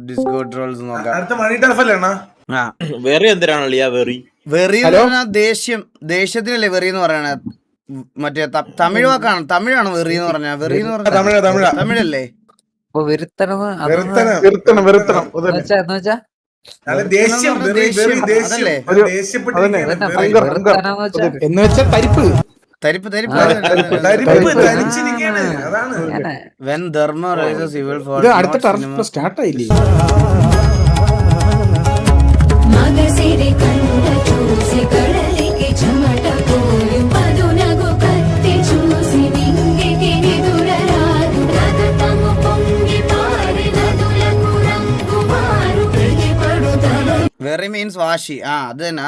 Disco trolls നോക്കാം. അടുത്ത മണി ടർഫല്ലേ അണ്ണാ? ആ വെറി എന്തിനാണല്ലോ വെറി? വെറി എന്ന് പറഞ്ഞാൽ ദേഷ്യത്തിനല്ലേ വെറി എന്ന് പറയണ? മറ്റേ തമിഴ് വാക്കാണ്. തമിഴാണ് വെറി എന്ന് പറഞ്ഞ. വെറി എന്ന് പറഞ്ഞ തമിഴല്ലേ? എന്ന് വെച്ചാൽ തരിപ്പ്. When dharma rises evil for അടുത്ത ടർഫ് സ്റ്റാർട്ട് ആയില്ലേ? വെറി മീൻസ് വാശി. ആ അത് തന്നെ.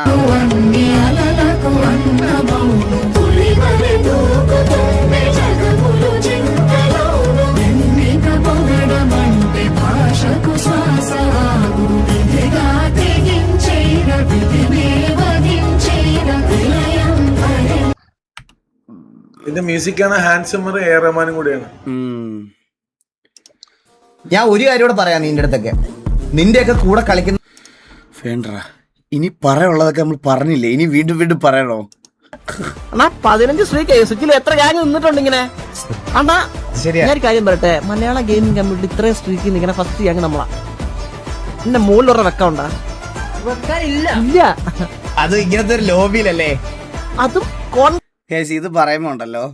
ഇതിന്റെ മ്യൂസിക്കാണ് ഹാൻസമർ എ റഹ്മാനും കൂടിയാണ്. ഞാൻ ഒരു കാര്യം കൂടെ പറയാം നിന്റെ അടുത്തൊക്കെ. നിന്റെയൊക്കെ കൂടെ കളിക്കുന്ന വേണ്ടടാ, ഇനി പറയാനുള്ളതൊക്കെ നമ്മൾ പറഞ്ഞില്ലേ, ഇനി വീണ്ടും പറയണോ? അണ്ണാ 15 സ്ട്രീക്ക് സ്വിച്ചിൽ എത്ര ഗ്യാങ് നിന്നിട്ടുണ്ട് ഇങ്ങനെ? അണ്ണാ ഞാൻ ഒരു കാര്യം പറയട്ടെ, മലയാള ഗെയിമിംഗ് കമ്മ്യൂണിറ്റി ഇത്രയും സ്ട്രീക്ക് നിൽക്കണ ഫസ്റ്റ് ഗ്യാങ് നമ്മളാ. എന്റെ മുകളിലൊരു വെക്കമുണ്ടാ? ഇല്ല. അത് ഇങ്ങനത്തെ ഒരു ലോബിയിലല്ലേ? അതും ഇത് പറയുമ്പോ ഉണ്ടല്ലോ,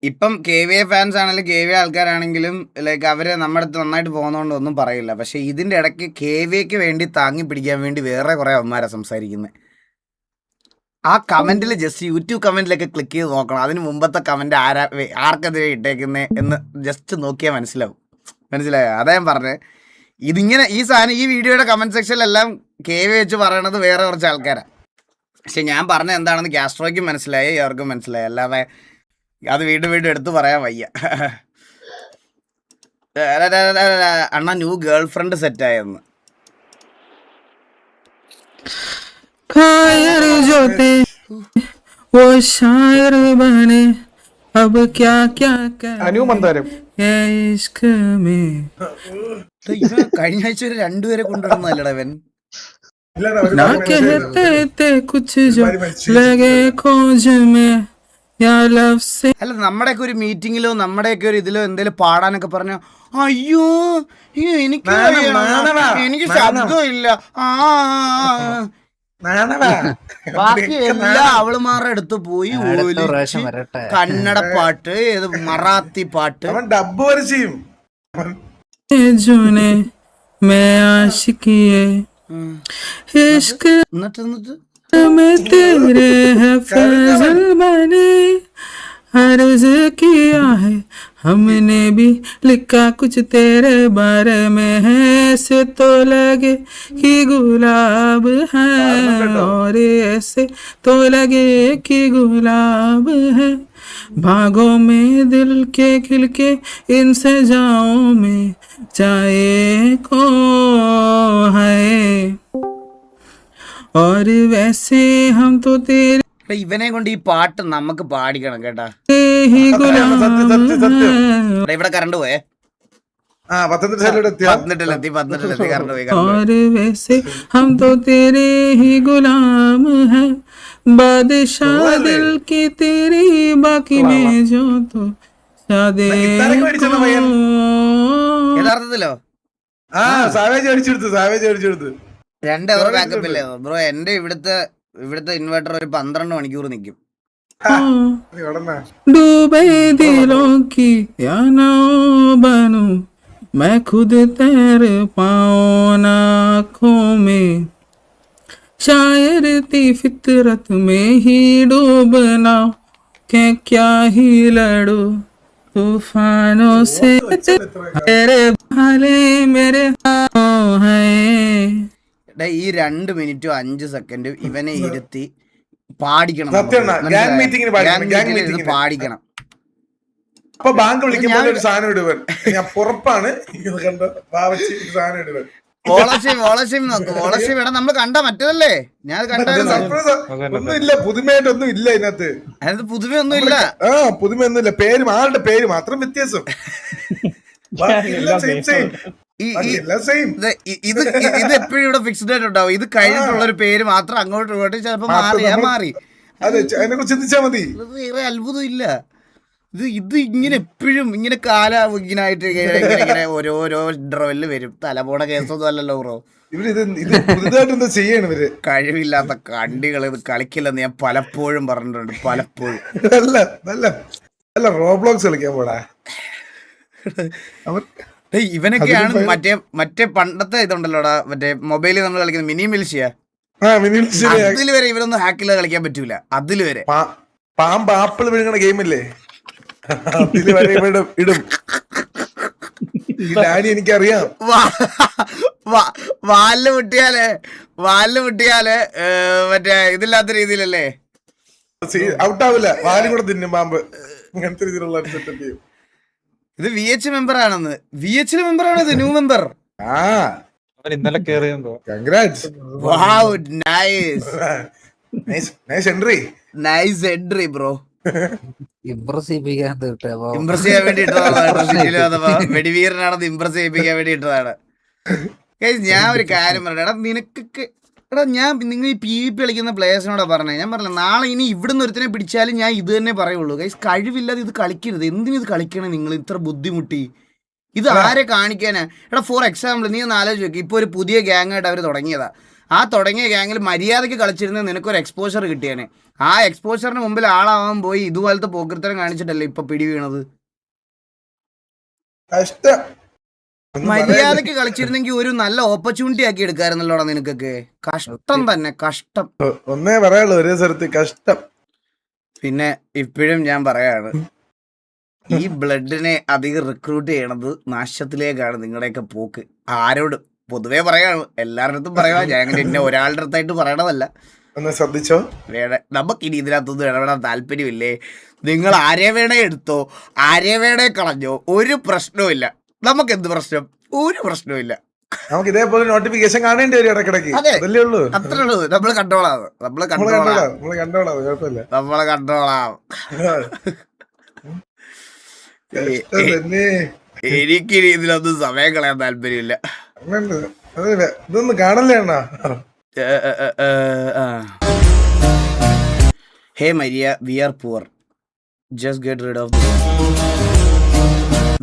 ഇപ്പം KVA ഫാൻസ് ആണെങ്കിലും KVA ആൾക്കാരാണെങ്കിലും ലൈക്ക് അവര് നമ്മുടെ അടുത്ത് നന്നായിട്ട് പോകുന്നതുകൊണ്ട് ഒന്നും പറയില്ല. പക്ഷെ ഇതിന്റെ ഇടയ്ക്ക് KVAക്ക് വേണ്ടി താങ്ങി പിടിക്കാൻ വേണ്ടി വേറെ കുറെ അവന്മാരാ സംസാരിക്കുന്നത്. ആ കമന്റിൽ ജസ്റ്റ് യൂട്യൂബ് കമന്റിലൊക്കെ ക്ലിക്ക് ചെയ്ത് നോക്കണം. അതിന് മുമ്പത്തെ കമന്റ് ആർക്കെതിരെ ഇട്ടേക്കുന്നത് എന്ന് ജസ്റ്റ് നോക്കിയാൽ മനസ്സിലായോ? അതാ ഞാൻ പറഞ്ഞത്. ഇതിങ്ങനെ ഈ സാധനം ഈ വീഡിയോയുടെ കമന്റ് സെക്ഷനിലെല്ലാം KVA വെച്ച് പറയണത് വേറെ കുറച്ച് ആൾക്കാരാണ്. പക്ഷെ ഞാൻ പറഞ്ഞത് എന്താണെന്ന് കാസ്ട്രോയ്ക്കും മനസ്സിലായി, ഇവർക്കും മനസ്സിലായി. അല്ലാതെ അത് വീണ്ടും എടുത്തു പറയാൻ വയ്യ. അണ്ണ ന്യൂ ഗേൾ ഫ്രണ്ട് സെറ്റായെന്ന്. കഴിഞ്ഞ ആഴ്ച ഒരു 2 പേരെ കൊണ്ടുവരുന്നല്ലടാ ഇവൻ. അല്ല, നമ്മുടെയൊക്കെ ഒരു മീറ്റിങ്ങിലോ നമ്മുടെയൊക്കെ ഒരു ഇതിലോ എന്തേലും പാടാനൊക്കെ പറഞ്ഞ അയ്യോ എനിക്ക് ശബ്ദമില്ല, ബാക്കി എല്ലാ അവളുമാരുടെ അടുത്ത് പോയി കന്നഡ പാട്ട്, ഏത് മറാത്തി പാട്ട്, ഡബ്ബ് വരെ ചെയ്യും. എന്നിട്ട് अर्ज किया है हमने भी, लिखा कुछ तेरे बारे में है, ऐसे तो लगे कि गुलाब है, और ऐसे तो लगे कि गुलाब है, भागों में दिल के खिल के इन सजाओं में चाहे को है, और वैसे हम तो तेरे. ഇവനെ കൊണ്ട് ഈ പാട്ട് നമുക്ക് പാടിക്കണം കേട്ടാ. ഇവിടെ കറണ്ട് പോയേ. പത്തനംതിട്ടയിലെത്തി കറണ്ട് പോയി. और वैसे हम तो तेरे ही गुलाम हैं, बादशाह दिल की तेरी, बाकी में जो तो യഥാർത്ഥത്തിലോ സാവേജ് അടിച്ചെടുത്ത് 2 അവർ ബാക്കപ്പ് ഇല്ലേ ബ്രോ? എന്റെ ഇവിടുത്തെ ഇൻവെർട്ടർ ഒരു 12 മണിക്കൂർ നിൽക്കും. डूबे दिलों की या ना बनूं मैं, खुद तैर पाऊं ना आँखों में, शायर थी फितरत में ही डूबना, क्या ही लड़ो तूफानों से, तेरे भाले मेरे हाथों हैं. ഈ 2 മിനിറ്റും 5 സെക്കൻഡും ഇവനെ ഇരുത്തി പാടിക്കണം. പാടിക്കണം. അപ്പൊ ബാങ്ക് വിളിക്കുമ്പോൾ ഒരു സാധനം ഇടുവൻ. ഞാൻ പുറപ്പാണ് സാധനം ഇടുവൻ. വോളസിം ഇവിടെ നമ്മൾ കണ്ട മറ്റേതല്ലേ? ഞാൻ ഒന്നും ഇല്ല, പുതുമയായിട്ടൊന്നും ഇല്ല ഇതിനകത്ത്. അതിനകത്ത് പുതുമയൊന്നും ഇല്ല. പുതുമയൊന്നും ഇല്ല. ആളുടെ പേര് മാത്രം വ്യത്യാസം. എല്ലാം സെയിം. ഇത് എപ്പോഴും ഇവിടെ ഫിക്സ്ഡ് ആയിട്ട് ഉണ്ടാവും. ഇത് കഴിഞ്ഞിട്ടുള്ള ഒരു പേര് മാത്രം അങ്ങോട്ടും ഇങ്ങോട്ടും ചിലപ്പോ മാറി. അതെ, അതിനെ കുറിച്ച് ചിന്തിച്ചാ മതി. വേറെ അത്ഭുതം ഇല്ല. ഇത് ഇങ്ങനെ എപ്പോഴും ഇങ്ങനെ ഇങ്ങനായിട്ട് ഇങ്ങനെ ഓരോരോ ഇന്റർവെല്ല് വരും. തലപോണ കേസൊന്നും അല്ലല്ലോ ബ്രോ. ഇത് പുതുതായിട്ട് എന്താ ചെയ്യാണ് ഇവര്? കഴിവില്ലാത്ത കണ്ടികൾ ഇത് കളിക്കില്ലെന്ന് ഞാൻ പലപ്പോഴും പറഞ്ഞിട്ടുണ്ട്. പലപ്പോഴും നല്ല റോബ്ലോക്സ് കളിക്കാൻ പോടാ. ഇവനൊക്കെയാണ് മറ്റേ പണ്ടത്തെ ഇതുണ്ടല്ലോടാ, മറ്റേ മൊബൈലിൽ നമ്മൾ കളിക്കുന്ന മിനി മിൽഷ്യ. അതില് വരെ ഇവരൊന്നും ഹാക്കില്ലാതെ കളിക്കാൻ പറ്റൂല. അതില് വരെ പാമ്പ് ആപ്പിൾ വിഴുങ്ങണ ഗെയിമില്ലേ, അതില് വരെ ഇടും. ഡാഡി എനിക്കറിയാം. വാലില് മുട്ടിയാല് മറ്റേ ഇതില്ലാത്ത രീതിയിലല്ലേ ഔട്ടാവില്ല. വാലും കൂടെ തിന്നും പാമ്പ്. അങ്ങനത്തെ രീതിയിലുള്ള സെറ്റപ്പ് ചെയ്യും. ഇത് VH മെമ്പർ ആണെന്ന്. VH മെമ്പർ ആണത്, ന്യൂ മെമ്പർ. ഇന്നലെ കേറിയെന്തോ. കൺഗ്രാറ്റ്സ്. വാവ്, നൈസ് എൻട്രി ബ്രോ. ഇംപ്രസ് ചെയ്യാൻ വേണ്ടി ഇട്ടതാണ്. വെടിവീരനാണത് ഇംപ്രസ് ചെയ്യിപ്പിക്കാൻ വേണ്ടി ഇട്ടതാണ്. ഞാൻ ഒരു കാര്യം പറയട്ടെ, എടാ നിനക്കൊക്കെ നിങ്ങൾ ഈ PvP കളിക്കുന്ന പ്ലേയേഴ്സിനോടാ പറഞ്ഞേ. ഞാൻ പറഞ്ഞില്ല, നാളെ ഇനി ഇവിടുന്ന് ഒരുത്തിനെ പിടിച്ചാലും ഞാൻ ഇത് തന്നെ പറയുള്ളൂ. ഗൈസ്, കഴിവില്ലാതെ ഇത് കളിക്കരുത്. എന്തിനു ഇത് കളിക്കണേ നിങ്ങൾ ഇത്ര ബുദ്ധിമുട്ടി? ഇത് ആരെ കാണിക്കാനാ? എടാ ഫോർ എക്സാമ്പിൾ നീ ഒന്ന് ആലോചിച്ച് നോക്കി. ഇപ്പോൾ ഒരു പുതിയ ഗ്യാങ്ങായിട്ട് അവർ തുടങ്ങിയതാ. ആ തുടങ്ങിയ ഗ്യാങ്ങിൽ മര്യാദയ്ക്ക് കളിച്ചിരുന്നത് നിനക്കൊരു എക്സ്പോഷർ കിട്ടിയാനെ. ആ എക്സ്പോഷറിന് മുമ്പിൽ ആളാവാൻ പോയി ഇതുപോലത്തെ പോക്കൃത്തരം കാണിച്ചിട്ടല്ലേ ഇപ്പൊ പിടി വീണത്. മര്യാദക്ക് കളിച്ചിരുന്നെങ്കിൽ ഒരു നല്ല ഓപ്പർച്യൂണിറ്റി ആക്കി എടുക്കാറുന്നല്ലോടാ നിനക്കൊക്കെ. കഷ്ടം തന്നെ, കഷ്ടം. ഒന്നേ പറയാനുള്ളൂ, ഒരേ സ്ഥലത്ത് കഷ്ടം. പിന്നെ ഇപ്പോഴും ഞാൻ പറയാണ്, ഈ ബ്ലഡിനെ അധികം റിക്രൂട്ട് ചെയ്യണത് നാശത്തിലേക്കാണ് നിങ്ങളുടെയൊക്കെ പോക്ക്. ആരോടും പൊതുവേ പറയാണ്, എല്ലാവരുടെ അടുത്തും പറയാ. ഞാൻ എന്നെ ഒരാളുടെ അടുത്തായിട്ട് പറയണതല്ല. ശ്രദ്ധിച്ചോ, നമുക്കിനി ഇതിനകത്തൊന്നും ഇടപെടാൻ താല്പര്യമില്ലേ. നിങ്ങൾ ആരെ വേണേ എടുത്തോ, ആരെ വേണേ കളഞ്ഞോ, ഒരു പ്രശ്നവും ഇല്ല. നമുക്ക് എന്ത് പ്രശ്നം? ഒരു പ്രശ്നവും ഇല്ല. നമുക്ക് ഇതേപോലെ നോട്ടിഫിക്കേഷൻ കാണേണ്ടി വരും ഇടക്കിടക്ക്. അതല്ലേ ഉള്ളൂ, അത്രേ ഉള്ളൂ. നമ്മള് കണ്ടോളാം. എനിക്ക് ഇതിലൊന്നും സമയം കളയാൻ താല്പര്യമില്ല. ഇതൊന്നും കാണല്ലേ അണ്ണാ. Hey Maria, we are poor. Just get rid of this.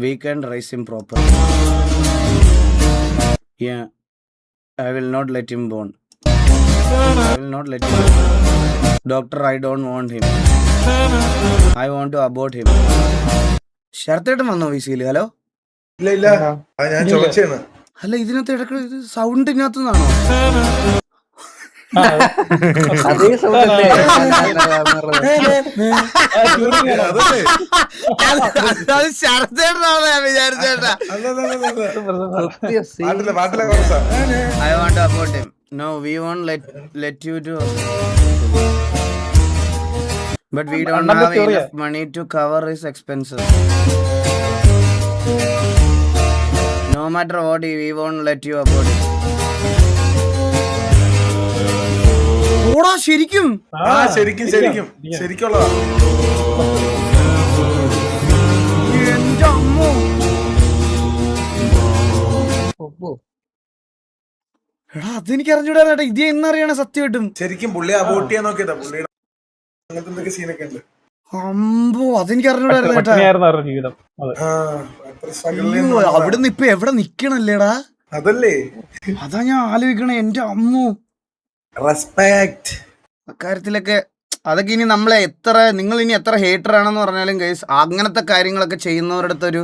We can raise him properly. Yeah, I will not let him born. Doctor, I don't want him. I want to abort him. ശരത്തേട്ടൻ വന്നോ വിസിയില്? Hello. ഇല്ല, ഞാൻ ചോദിച്ചാണ്. അല്ല, ഇതിനകത്ത് ഇടയ്ക്ക് sound ഇതിനകത്ത് നിന്നാണോ? ശരത്തേട്ടനാണ് ഞാൻ വിചാരിച്ചേട്ടാ. I want to abort him. No, we won't let you do. But we don't have enough money to cover his expenses. No matter what, we won't let you abort him. ഓടാ, ശരിക്കും ശരിക്കുള്ളതാ. എന്റെ അമ്മോ, എടാ അതെനിക്ക് അറിഞ്ഞൂടാ. ഇത് എന്നറിയണ സത്യമായിട്ടും. ശരിക്കും പുള്ളി അബോട്ട് ചെയ്യാൻ നോക്കിയതാ. പുള്ളിയുടെ അങ്ങനത്തെ എന്തൊക്കെ സീനൊക്കെ ഉണ്ട്. അമ്പോ, അതെനിക്ക് അറിഞ്ഞൂടായിരുന്നു. അവിടുന്ന് ഇപ്പൊ എവിടെ നിക്കണല്ലേടാ? അതല്ലേ, അതാ ഞാൻ ആലോചിക്കണേ. എന്റെ അമ്മോ, റെസ്പെക്ട്. അക്കാര്യത്തിലൊക്കെ അതൊക്കെ ഇനി നമ്മളെ നിങ്ങൾ ഇനി എത്ര ഹേറ്റർ ആണെന്ന് പറഞ്ഞാലും ഗൈസ്, അങ്ങനത്തെ കാര്യങ്ങളൊക്കെ ചെയ്യുന്നവരുടെ അടുത്തൊരു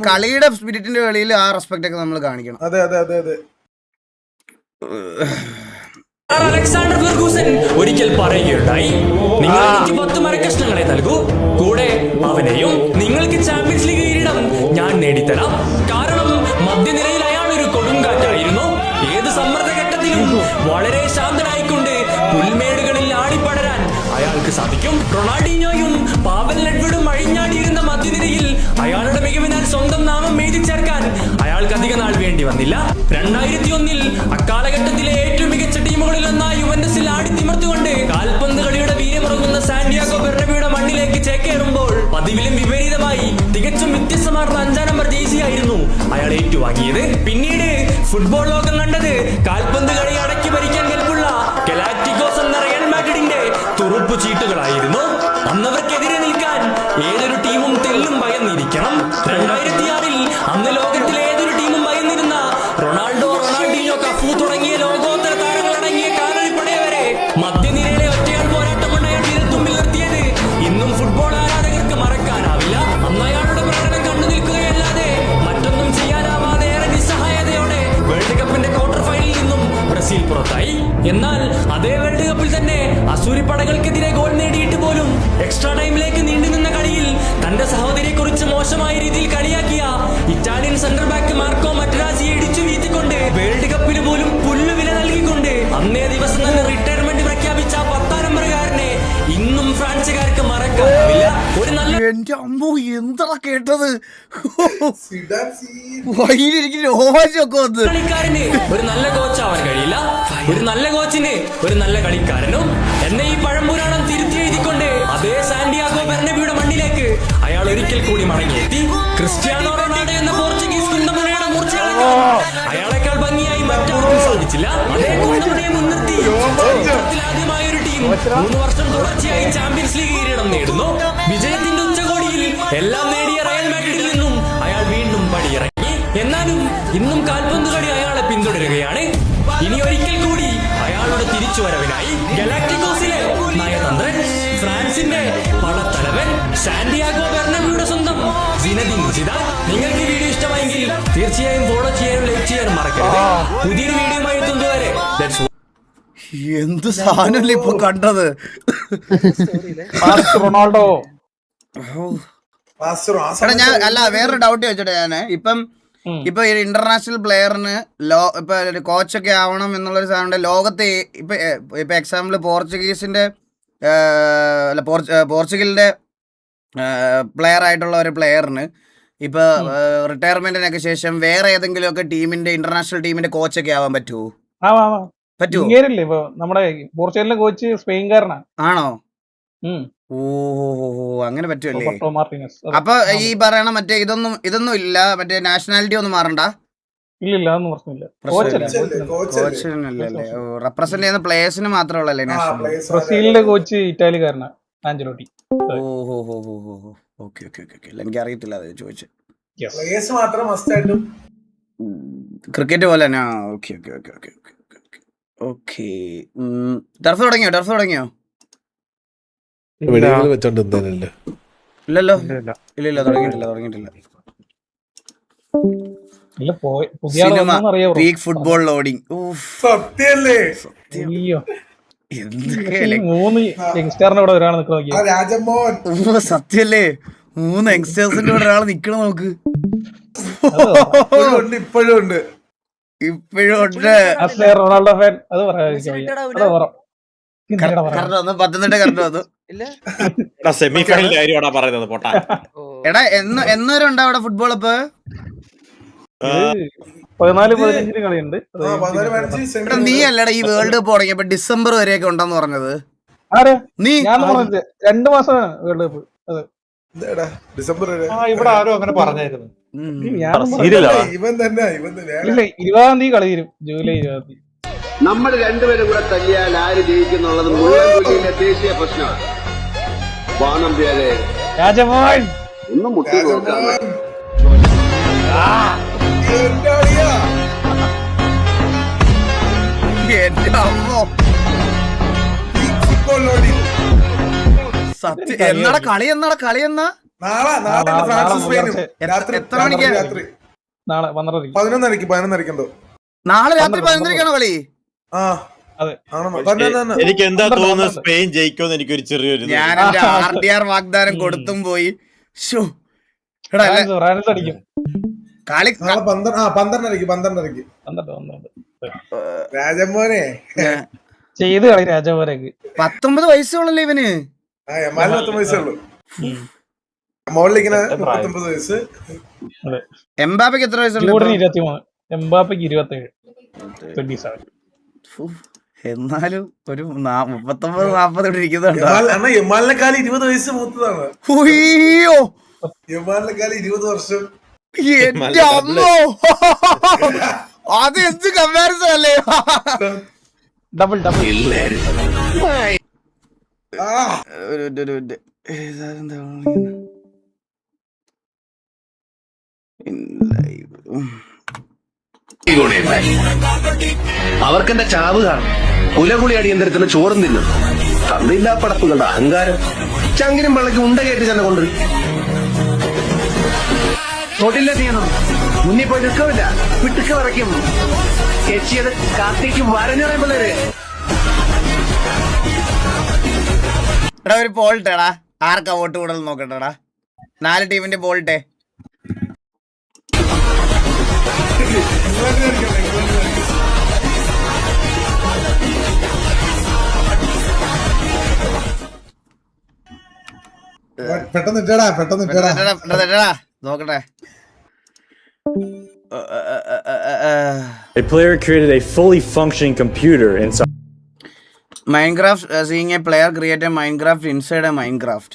കളിയുടെ സ്പിരിറ്റിന്റെ വെളിയിൽ ആ റെസ്പെക്ട് ഒക്കെ നമ്മൾ കാണിക്കണം. അതെ. അലക്സാണ്ടർ ഫെർഗൂസൻ ഒരിക്കൽ പറയുകയുണ്ടായി, നിങ്ങൾ എനിക്ക് 10 മരക്കഷ്ണങ്ങളെ നൽകൂ, കൂടെ അവനെയും നിങ്ങൾക്ക് ചാമ്പ്യൻസ് ലീഗ് കിരീടം ഞാൻ നേടിത്തരാം. കാരണം മധ്യനിരയിൽ അയാൾ ഒരു കൊടുങ്കാറ്റായിരുന്നു. ഏത് സമ്മർദ്ദഘട്ടത്തിലും വളരെ ശാന്തനായിക്കൊണ്ട് പുൽമേടുകളിൽ ആടിപ്പടരാൻ അയാൾക്ക് സാധിക്കും. റൊണാൾഡീഞ്ഞോയും പാവൽ നെഡ്വിഡും അഴിഞ്ഞാടിയിരുന്ന മധ്യനിരയിൽ അയാളുടെ മികവിനാൽ സ്വന്തം നാമം എഴുതി ചേർക്കാൻ അയാൾക്ക് അധിക നാൾ വേണ്ടി വന്നില്ല. 2001 അക്കാലഘട്ടത്തിലെ ഏറ്റവും മികച്ച ടീമുകളിൽ ഒന്നായി യുവന്റസിൽ ആടിത്തിമർത്തുകൊണ്ട് കാൽപന്ത് കളിയുടെ വീര്യമുറങ്ങുന്ന സാന്റിയാഗോ ബെർണബ്യൂയുടെ മണ്ണിലേക്ക് ചേക്കേറുമ്പോൾ പതിവിലും വിപരീതമായി തികച്ചും വ്യത്യസ്തമാർന്ന 5-ാം നമ്പർ ജേഴ്സി ആയിരുന്നു അയാൾ ഏറ്റുവാങ്ങിയത്. പിന്നീട് ഫുട്ബോൾ ലോകം കണ്ടത് കാൽപന്ത് കളി അടക്കി ഭരിക്കാൻ കെൽപ്പുള്ള ഗലാക്റ്റിക്കോസ് എന്ന റയൽ മാഡ്രിഡിന്റെ തുറുപ്പു ചീട്ടുകളായിരുന്നു. അന്നവർക്കെതിരെ നിൽക്കാൻ ഏതൊരു ടീമും തെല്ലും ഭയന്നിരിക്കണം. 2006-ൽ അന്ന് ലോകത്തിലെ ഏതൊരു ടീമും ഭയന്നിരുന്ന റൊണാൾഡോ, റൊണാൾഡിനോ, കഫു തുടങ്ങിയ ലോകോത്തര താരങ്ങളടങ്ങിയ കാലടിപ്പടയെ വരെ മധ്യനിരയിലെ ഒറ്റയാൾ പോരാട്ടം കൊണ്ട് അയാൾ വിരൽത്തുമ്പിൽ നിർത്തിയത് ഇന്നും ഫുട്ബോൾ ആരാധകർക്ക് മറക്കാനാവില്ല. അന്ന് അയാളുടെ പ്രകടനം കണ്ടു നിൽക്കുകയല്ലാതെ മറ്റൊന്നും ചെയ്യാനാവാതെ ഏറെ നിസ്സഹായതയോടെ വേൾഡ് കപ്പിന്റെ ക്വാർട്ടർ ഫൈനലിൽ നിന്നും ബ്രസീൽ പുറത്തായി. എന്നാൽ അതേ വേൾഡ് കപ്പിൽ തന്നെ അസൂരിപ്പടകൾക്കെതിരെ ഗോൾ നേടിയിട്ട് പോലും എക്സ്ട്രാ ടൈമിലേക്ക് നീണ്ടുനിന്ന കളിയിൽ തന്റെ സഹോദരിയെ കുറിച്ച് മോശമായ രീതിയിൽ കളിയാക്കിയ ഇറ്റാലിയൻ സെന്റർ ബാക്ക് മാർക്കോ മറ്റരാസിയെ ഇടിച്ചു വീഴ്ത്തിക്കൊണ്ട് വേൾഡ് കപ്പിന് പോലും പുല്ലുവില നൽകിക്കൊണ്ട് അന്നേ ദിവസം തന്നെ റിട്ടയർമെന്റ് പ്രഖ്യാപിച്ച 10-ാം നമ്പറുകാരനെ ഇന്നും ഫ്രാൻസുകാർക്ക് മറക്കാനാവില്ല. ഒരു നല്ല എന്റെ അമ്മോ എന്താ കേട്ടത്? Zidane scene. എനിക്ക് രോമാഞ്ചമൊക്കെ വന്ന്. കളിക്കാരന് ഒരു നല്ല കോച്ച് ആവാൻ കഴിയില്ല, ഒരു നല്ല കോച്ചിന് ഒരു നല്ല കളിക്കാരനും എന്ന ഈ പഴംപുരാണം തിരുത്തി എഴുതിക്കൊണ്ട് അതേ സാന്റിയാഗോ ബെർണബ്യൂയുടെ മണ്ണിലേക്ക് അയാൾ ഒരിക്കൽ കൂടി മടങ്ങിയെത്തി. ക്രിസ്ത്യാനോ റൊണാൾഡോ എന്ന പോർച്ചുഗീസ് കുന്തമുനയുടെ മൂർച്ച അയാളെക്കാൾ ഭംഗിയായി മറ്റാർക്കും സാധിച്ചില്ല. അതേ കുന്തമുനയെ മുൻനിർത്തി ആദ്യമായ ഒരു ടീം 3 വർഷം തുടർച്ചയായി ചാമ്പ്യൻസ് ലീഗ് കിരീടം നേടുന്നു. വിജയത്തിന്റെ ഉച്ചകോടിയിൽ എല്ലാം നേടിയ റയൽ മാഡ്രിഡിൽ നിന്നും അയാൾ വീണ്ടും പടിയിറങ്ങി. എന്നാലും ഇന്നും കാൽപന്ത് കളി അയാളെ പിന്തുടരുകയാണ്. ഇനി ഒരിക്കൽ കൂടി അയാളുടെ തിരിച്ചുവരവിനായി ഗലാക്റ്റിക്കോസിലെ നയതന്ത്രൻ, ഫ്രാൻസിന്റെ പടത്തലവൻ, സാന്റിയാഗോ ബെർണബ്യൂയുടെ സ്വന്തം സിനദീൻ സിദാൻ. നിങ്ങൾക്ക് ഈ വീഡിയോ ഇഷ്ടമായെങ്കിൽ തീർച്ചയായും ഫോളോ ചെയ്യാനും ലൈക്ക് ചെയ്യാനും മറക്കരുത്. പുതിയൊരു വീഡിയോയുമായി എത്തുന്നതുവരെ എന്ത് സാധനല്ലേ ഇപ്പൊ കണ്ടത്? റൊണാൾഡോ മാസ്റ്റർ ആ എടാ ഞാൻ അല്ല വേറൊരു ഡൗട്ട് ചോദിച്ചോട്ടെ ഞാന്. ഇപ്പൊ ഈ ഇന്റർനാഷണൽ പ്ലെയറിന് ഇപ്പൊ കോച്ചൊക്കെ ആവണം എന്നുള്ളൊരു സാധനം ലോകത്തെ ഇപ്പൊ എക്സാമ്പിൾ പോർച്ചുഗീസിന്റെ പോർച്ചുഗലിന്റെ പ്ലെയർ ആയിട്ടുള്ള ഒരു പ്ലെയറിന് ഇപ്പൊ റിട്ടയർമെന്റിനൊക്കെ ശേഷം വേറെ ഏതെങ്കിലും ഒക്കെ ടീമിന്റെ ഇന്റർനാഷണൽ ടീമിന്റെ കോച്ചൊക്കെ ആവാൻ പറ്റുമോ? പറ്റുമോ? ഇങ്ങേരില്ലേ ഇപ്പൊ നമ്മുടെ പോർച്ചുഗലിന്റെ കോച്ച് സ്പെയിൻകാരനാണ്. ആണോ? ഉം. ഓ അങ്ങനെ പറ്റുമല്ലേ? Roberto Martinez. അപ്പൊ ഈ പറയണ മറ്റേ ഇതൊന്നും ഇല്ല, മറ്റേ നാഷണാലിറ്റി ഒന്നും മാറണ്ട? ഇല്ല അതൊന്നും പ്രശ്നമില്ല. കോച്ചിനല്ലേ റെപ്രസെന്റ് ചെയ്യുന്ന പ്ലേയേഴ്സിന് മാത്രമേ ഉള്ളല്ലേ നാഷണൽ? ബ്രസീലിന്റെ കോച്ച് ഇറ്റാലിക്കാരനാണ്, ആഞ്ചലോട്ടി. ഓക്കെ എനിക്ക് അറിയത്തില്ല, അത് ചോദിച്ചു. പ്ലേയേഴ്സ് മാത്രം മസ്റ്റായിട്ടും ക്രിക്കറ്റ് പോലെ തന്നെ. ഓക്കെ ടർഫ് തുടങ്ങിയോ? ഇല്ലല്ലോ, ഇല്ല തുടങ്ങിയിട്ടില്ല. Cinema, peak football loading. സത്യല്ലേ? രാജമോഹൻ സത്യല്ലേ? 3 യങ്സ്റ്റേഴ്സിന്റെ കൂടെ ഒരാൾ നിക്കണം നോക്ക്. ഇപ്പോഴും ഉണ്ട്. റൊണാൾഡോ ഫാൻ അത് പത്തനംതിട്ട കറണ്ട് വന്നു. സെമി ഫൈനൽ കാര്യമാണോ പറയുന്നത്? പൊട്ടാ എടാ എന്നവരെ ഉണ്ടോ അവിടെ ഫുട്ബോൾ? ഇപ്പൊ 14-15 കളിയുണ്ട്. നീ അല്ലടാ ഈ വേൾഡ് കപ്പ് തുടങ്ങിയപ്പോ ഡിസംബർ വരെയൊക്കെ ഉണ്ടെന്ന് പറഞ്ഞത്? നീ 2 മാസം വേൾഡ് കപ്പ്. ഡിസംബർ ഇവിടെ ആരോ അങ്ങനെ പറഞ്ഞായിരുന്നു. ഇവൻ തന്നെ 20-ാം തീയതി കളി തീരും, ജൂലൈ 20-ാം തീയതി. നമ്മൾ രണ്ടുപേരും കൂടെ തല്ലിയാൽ ആര് ജയിക്കുന്നുള്ളത് മുഴുവൻ ദേശീയ പ്രശ്നമാണ്. വാനമ്പ്യാരെ രാജമോഹൻ ഒന്നും മുട്ടി നോക്കാം. സത്യം എന്നാടാ കളി? നാളെ ഫ്രാൻസും സ്പെയിനും എത്ര മണിക്കാ? നാളെ 11:00. 11:00 നാളെ രാത്രി 11:00 കളി? എനിക്ക് എന്താ തോന്നുന്നു സ്പെയിൻ ജയിക്കുമെന്ന് എനിക്കൊരു ചെറിയൊരു ഞാൻ എന്റെ RDR വാഗ്ദാനം കൊടുത്തും പോയി. അടിക്കും കളി 12:00 രാജമോനെ ചെയ്ത് കളി. രാജമോനേക്ക് 19 വയസ്സുള്ളല്ലേ ഇവന്? 19 വയസ്സുള്ളൂ. മോളിലിങ്ങനെ 19 വയസ്സ്. എംബാപ്പയ്ക്ക് എത്ര വയസ്സുണ്ട്? 23. എംബാപ്പയ്ക്ക് 27. 27. എന്നാലും ഒരു 39-40 ഇവിടെ ഇരിക്കുന്നുണ്ടോ? അണ്ണാ യമാലിനെക്കാലം 20 വയസ്സ് മൂത്തതാണ്. ഉയ്യോ യമാലിനെക്കാലം 20 വർഷം. എന്റെ അമ്മോ അത് എന്ത് കമ്പാരിസൺ അല്ലേ? ഡബിൾ അവർക്കെന്റെ ചാവ് കാണും. കുലകുളി അടിയന്തരത്തിന് ചോറും തിന്നും. തന്നില്ലാ പടപ്പുകളുടെ അഹങ്കാരം. ചങ്കിനും പള്ളക്ക് ഉണ്ട കയറ്റി തന്നെ കൊണ്ട് തൊട്ടില്ല ചെയ്യണം. മുന്നിൽ പോയി നിൽക്കില്ല, വിട്ടുക്ക് വരയ്ക്കും. കെച്ചിയത് കാർത്തിക്ക് വരഞ്ഞറിയ പിള്ളേര്. എടാ ഒരു പോൾട്ടേടാ, ആർക്കാ വോട്ട് കൂടുതൽ നോക്കട്ടെടാ. 4 ടീമിന്റെ പോൾട്ടേ. പെട്ടെന്ന് ഇട്ടടാ. നോക്കട്ടെ. A player created a fully functioning computer inside Minecraft, seeing a player create a Minecraft inside a Minecraft.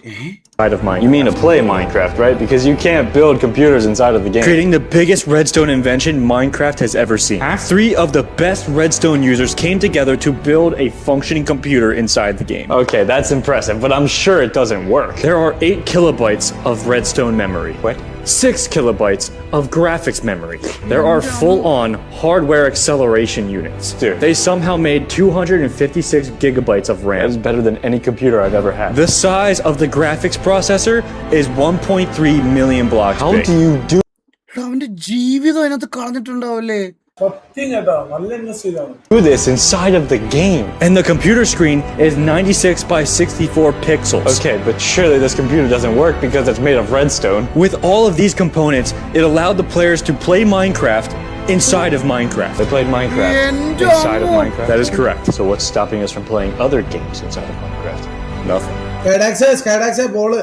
of Minecraft. You mean to play Minecraft, right? Because you can't build computers inside of the game. Creating the biggest redstone invention Minecraft has ever seen. 3 of the best redstone users came together to build a functioning computer inside the game. Okay, that's impressive, but I'm sure it doesn't work. There are 8 kilobytes of redstone memory. What? 6 kilobytes of graphics memory. There are full-on hardware acceleration units. Dude, they somehow made 256 gigabytes of RAM. That's better than any computer I've ever had. The size of the graphics processor is 1.3 million blocks big. How do you do അവന്റെ ജീവിതം അതിനകത്ത് കളഞ്ഞിട്ടുണ്ടാവല്ലേ? സത്യം കേട്ടോ, നല്ല invest ചെയ്താണ്. this inside of the game? And the computer screen is 96 by 64 pixels. Okay, but surely this computer doesn't work because it's made of redstone. With all of these components, it allowed the players to play Minecraft inside of Minecraft. They played Minecraft inside of Minecraft. That is correct. So what's stopping us from playing other games inside of Minecraft? Nothing. സ്കൈഡാക്സ് ball.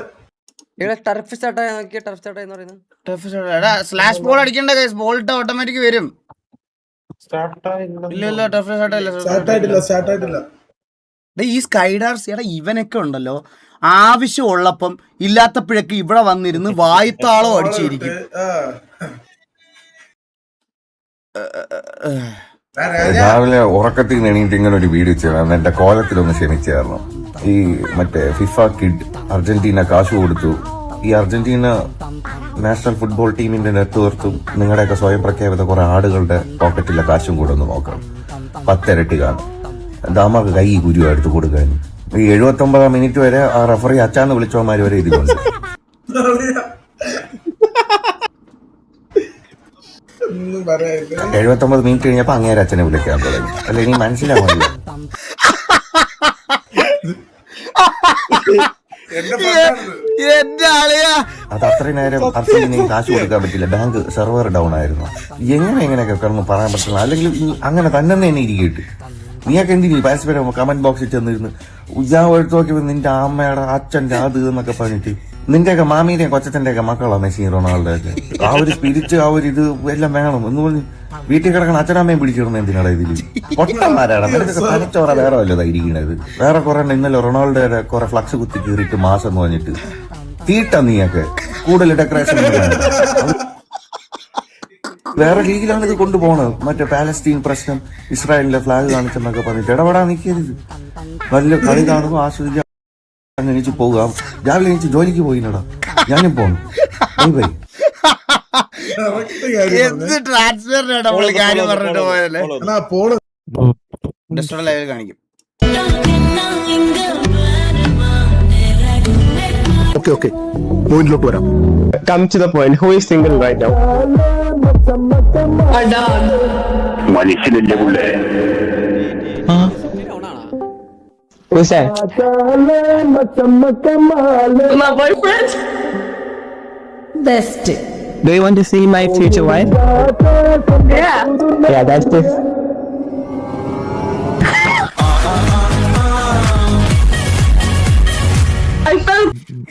Slash ball അടിക്കണ്ട guys, bolt automatic വരും. ഇല്ല tough start ആയിട്ടില്ല. ഈ സ്കൈഡാർസ് എടാ ഇവനൊക്കെ ഉണ്ടല്ലോ, ആവശ്യമുള്ളപ്പം ഇല്ലാത്തപ്പോഴൊക്കെ ഇവിടെ വന്നിരുന്ന് വായ്ത്താളം അടിച്ചിരിക്കും. രാവിലെ ഉറക്കത്തിൽ നിന്ന് എണീറ്റ് ഇങ്ങനെ ഒരു വീഡിയോ ചെയ്യണം. എന്റെ കോലത്തിലൊന്ന് ക്ഷമിച്ചായിരുന്നു. ഈ മറ്റേ ഫിഫ കിഡ് അർജന്റീന കാശ് കൊടുത്തു. ഈ അർജന്റീന നാഷണൽ ഫുട്ബോൾ ടീമിന്റെ നെറ്റ്വർത്തും നിങ്ങളുടെയൊക്കെ സ്വയം പ്രഖ്യാപിത കുറെ ആടുകളുടെ പോക്കറ്റിലെ കാശും കൂടെ ഒന്ന് നോക്കണം. 10 ഇരട്ടി കാണും. ദാമക്ക് കൈ ഗുരു എടുത്ത് കൊടുക്കാൻ. ഈ 79 മിനിറ്റ് വരെ ആ റഫറി അച്ചാന്ന് വിളിച്ചോമാര് വരെ ഇതിലുണ്ട്. 79 മിനിറ്റ് കഴിഞ്ഞപ്പോ അങ്ങേരെ അച്ഛനെ വിളിക്കാൻ തുടങ്ങി. അല്ല ഇനി മനസ്സിലാവുന്നില്ല. അത് അത്രയും നേരം അർജന്റീനയ്ക്ക് കാശ് കൊടുക്കാൻ പറ്റില്ല. ബാങ്ക് സെർവർ ഡൗൺ ആയിരുന്നു. എങ്ങനെയൊക്കെ കിടന്ന് പറയാൻ പറ്റില്ല. അല്ലെങ്കിൽ അങ്ങനെ തന്നെ ഇരിക്കട്ടെ. നീയൊക്കെ എന്തിനീ പരസ്പരം കമന്റ് ബോക്സിൽ ചെന്നിരുന്ന് ഞാൻ എടുത്ത് നോക്കിയപ്പോ നിന്റെ അമ്മയുടെ അച്ഛന്റെ അത് എന്നൊക്കെ പറഞ്ഞിട്ട് നിന്റെയൊക്കെ മാമീന്റെയും കൊച്ചച്ഛന്റെയൊക്കെ മക്കളാണ് മെസ്സി റൊണാൾഡോ ഒക്കെ. ആ ഒരു സ്പിരിറ്റ് ആ ഒരു ഇത് എല്ലാം വേണം എന്ന് പറഞ്ഞ് വീട്ടിൽ കിടക്കണ അച്ഛനമ്മയും പിടിച്ചിരുന്ന എന്തിനാണ് ഇതില്? പൊട്ടന്മാരാണ്. നിനക്കൊക്കെ തലച്ചോറ വേറെ വല്ലതാ ഇരിക്കണത്. വേറെ കുറെ ഇന്നലെ റൊണാൾഡോയുടെ കുറെ ഫ്ലക്സ് കുത്തി കീറിയിട്ട് മാസം എന്ന് പറഞ്ഞിട്ട് തീട്ട നീയൊക്കെ കൂടുതൽ ഡെക്കറേഷൻ വേറെ ലീഗിലാണ് ഇത് കൊണ്ടുപോകണത്. മറ്റേ പാലസ്തീൻ പ്രശ്നം, ഇസ്രായേലിന്റെ ഫ്ലാഗ് കാണിച്ചെന്നൊക്കെ പറഞ്ഞിട്ട് ഇടപെടാൻ നിൽക്കരുത്. നല്ല കളി കാണുമ്പോൾ ആസ്വദിക്കാൻ എണീച്ച് പോകാം. രാവിലെ എണീച്ച് ജോലിക്ക് പോയില്ലടാ, ഞാനും പോണം. ബൈ എന്ത് ട്രാൻസ്ഫറിനാണ് നമ്മള് കാര്യം പറഞ്ഞിട്ട് പോയതല്ലേ? ലൈവിൽ കാണിക്കും. ഓക്കെ പോയിന്റിലോട്ട് വരാം. Come to the point. Who is single right now? മനുഷ്യനല്ലേ പുള്ളേ. Who's that? My boyfriend. Best. Do you want to see my future wife? Yeah. Yeah, that's this.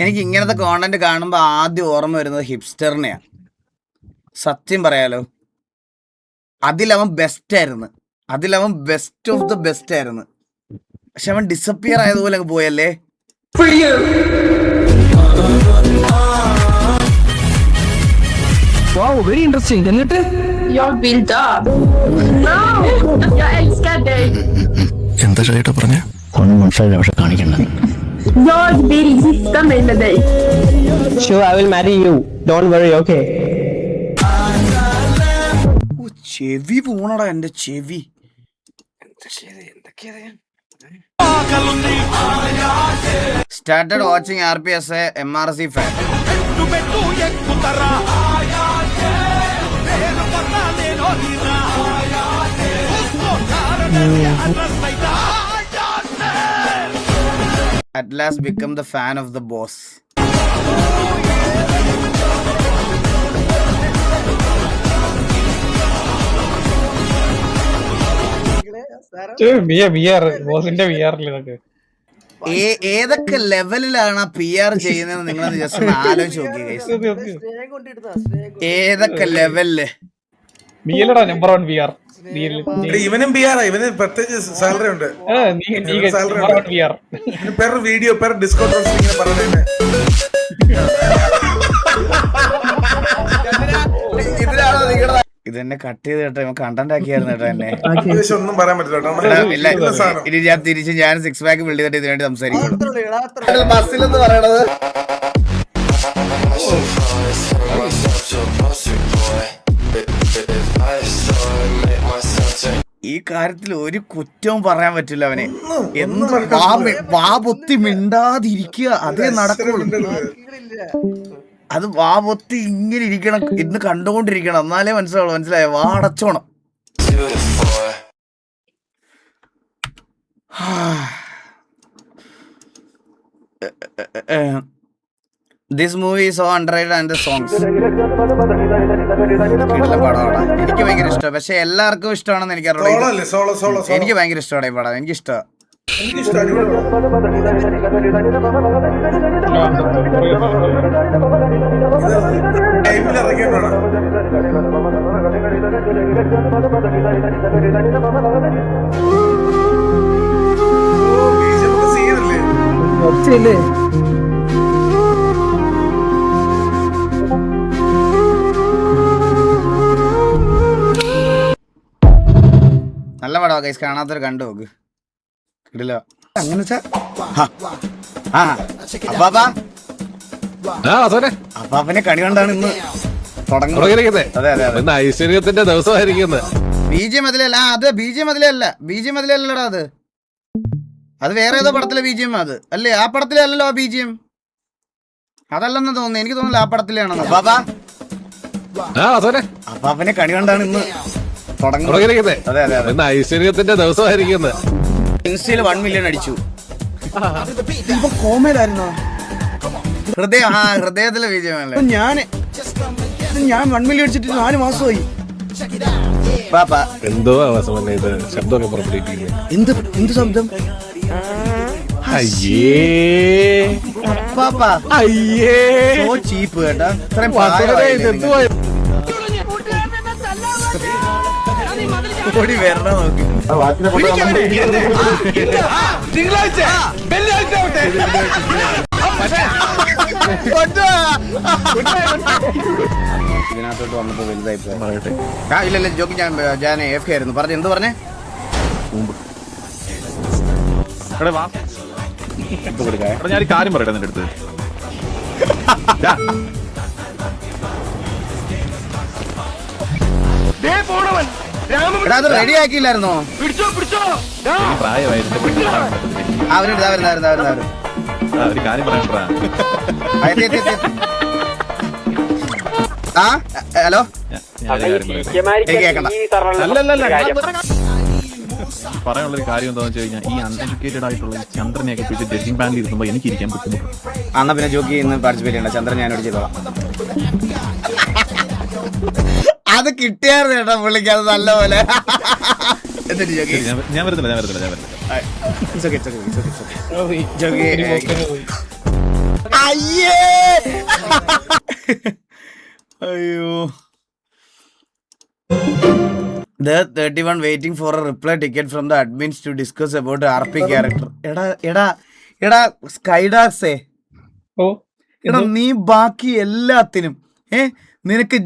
എനിക്ക് ഇങ്ങനത്തെ കോണ്ടന്റ് കാണുമ്പോ ആദ്യം ഓർമ്മ വരുന്നത് ഹിപ്സ്റ്ററിനെയാ. സത്യം പറയാലോ, അതിലവൻ ബെസ്റ്റ് ആയിരുന്നു. അതിലവൻ ബെസ്റ്റ് ഓഫ് ദ ബെസ്റ്റ് ആയിരുന്നു. പക്ഷെ അവൻ ഡിസപ്പിയർ ആയതുപോലെ അങ്ങ് പോയല്ലേ. For you. Wow, very interesting. എന്നിട്ട് Jag vill dö. No! Jag älskar dig. എന്താ ചേട്ടാ പറഞ്ഞ? ഒന്നും മനസ്സിലായില്ല പക്ഷെ കാണിക്കണ്ട. Jag vill gifta mig med dig. Sure, I will marry you. Don't worry, okay? ചെവി പോണടാ എന്റെ ചെവി. Started watching RP as a MRC fan. At last become the fan of the boss. ഏതൊക്കെ ലെവലിലാണ് പി ആർ ചെയ്യുന്നത് നിങ്ങൾ just ആലോചിച്ച് നോക്കി guys. ഏതൊക്കെ ലെവലില് ഇവനും ബിആർ ഇവന് പ്രത്യേകിച്ച് സാലറി ഉണ്ട്. പെർ വീഡിയോ പെർ ഡിസ്കൗണ്ട് ഇങ്ങനെ പറയുന്നത്. ഇതെന്നെ കട്ട് ചെയ്ത് കേട്ടോ കണ്ടന്റ് ആക്കിയായിരുന്നു കേട്ടോ എന്നെ. ഒന്നും പറയാൻ പറ്റില്ല. ഇനി ഞാൻ തിരിച്ച് ഞാൻ 6 pack ബിൽഡ് ചെയ്തിട്ട് ഇതിനായിട്ട് സംസാരിക്കുള്ളൂ. ബസ്സിലെന്ന് പറയണത് ഈ കാര്യത്തിൽ ഒരു കുറ്റവും പറയാൻ പറ്റില്ല അവനെ. വാ പൊത്തി മിണ്ടാതിരിക്കുക അതേ നടക്കുള്ളൂ. അത് വാ പൊത്തി ഇങ്ങനെ ഇരിക്കണം, ഇന്ന് കണ്ടുകൊണ്ടിരിക്കണം, എന്നാലേ മനസ്സിലായോ. വാ അടച്ചോണം. This movie so underrated and the songs. പടമാണ്, എനിക്ക് ഭയങ്കര ഇഷ്ടമാണ്. പക്ഷെ എല്ലാവർക്കും ഇഷ്ടമാണെന്ന് എനിക്കറിയില്ല. എനിക്ക് ഭയങ്കര ഇഷ്ടമാണ് ഈ പടം. എനിക്ക് ഇഷ്ടമാണ്. നല്ല പടമാ ഗൈസ്, കാണാത്തൊരു കണ്ടു നോക്ക്. കിടില. അങ്ങനെ അപ്പാപ്പനെ കണി കൊണ്ടാണ് ഇന്ന് തുടങ്ങുന്നത്. അതെ അതെ അതെ, ഐശ്വര്യത്തിന്റെ ദിവസമായിരിക്കുന്നത്. BGM അതിലല്ല. അത് BGM അതിലല്ല. BGM അതിലല്ലടാ. അത് വേറെ ഏതോ പടത്തിലെ BGM അത് അല്ലേ? ആ പടത്തിലെ അല്ലല്ലോ ആ BGM. അതല്ലെന്ന് തോന്നുന്നു. എനിക്ക് തോന്നുന്നില്ല ആ പടത്തിലാണെന്ന്. അപ്പാപ്പനെ കണി കൊണ്ടാണ് ഇന്ന് തുടങ്ങുന്നത്. അതെ അതെ അതെ, ഐശ്വര്യത്തിന്റെ ദിവസമായിരിക്കുന്നത്. ഇൻസ്റ്റയിൽ 1 million അടിച്ചു. കോമയിലായിരുന്നോ? ഹൃദയത്തിലെ BGM അല്ലേ? ഞാൻ 1 million അടിച്ചിട്ട് 4 മാസമായി. എന്തോ ശബ്ദമൊക്കെ പുറപ്പെടുവിക്കുന്നത്. എന്ത് ശബ്ദം? സോ ചീപ്പ് കേട്ടാ. ഓടി വരണ നോക്കി. ഇതിനകത്തോട്ട് വന്നപ്പോ വലുതായി പറയട്ടെ. ഇല്ലല്ല ജോക്കി, ഞാൻ AFK ആയിരുന്നു. പറഞ്ഞു എന്ത് പറഞ്ഞേ? ഞാനൊരു കാര്യം പറയട്ടെ നിന്റെ അടുത്ത്. അത് റെഡി ആക്കിയില്ലായിരുന്നോ? ഒരു കാര്യം പറയണ്ടാ. ഹലോ, പറയാനുള്ളൊരു കാര്യം എന്താണെന്ന് വെച്ച് കഴിഞ്ഞാൽ ഈ അൺഎഡ്യൂക്കേറ്റഡ് ആയിട്ടുള്ള ചന്ദ്രനെയൊക്കെ പിടിച്ച് ജഡ്ജിംഗ് പാനലിൽ ഇരുത്തുമ്പോൾ എനിക്ക് ഇരിക്കാൻ ബുദ്ധിമുട്ടുണ്ട്. എന്നാ പിന്നെ ജോക്കി ഇന്ന് പാർട്ടിസിപ്പേറ്റ് ചെയ്യണ്ട. ചന്ദ്രൻ ഞാനോട് ചെയ്തോളാം. അത് കിട്ടിയായിരുന്നു കേട്ടോ പുള്ളിക്ക്. അത് നല്ല പോലെ. ഞാൻ വരുന്നില്ല. അയ്യോ, The 31 waiting for a reply ticket from the admins to discuss about RP character. എടാ സ്കൈഡാക്സേ, എടാ നീ ബാക്കി എല്ലാത്തിനും നിനക്ക്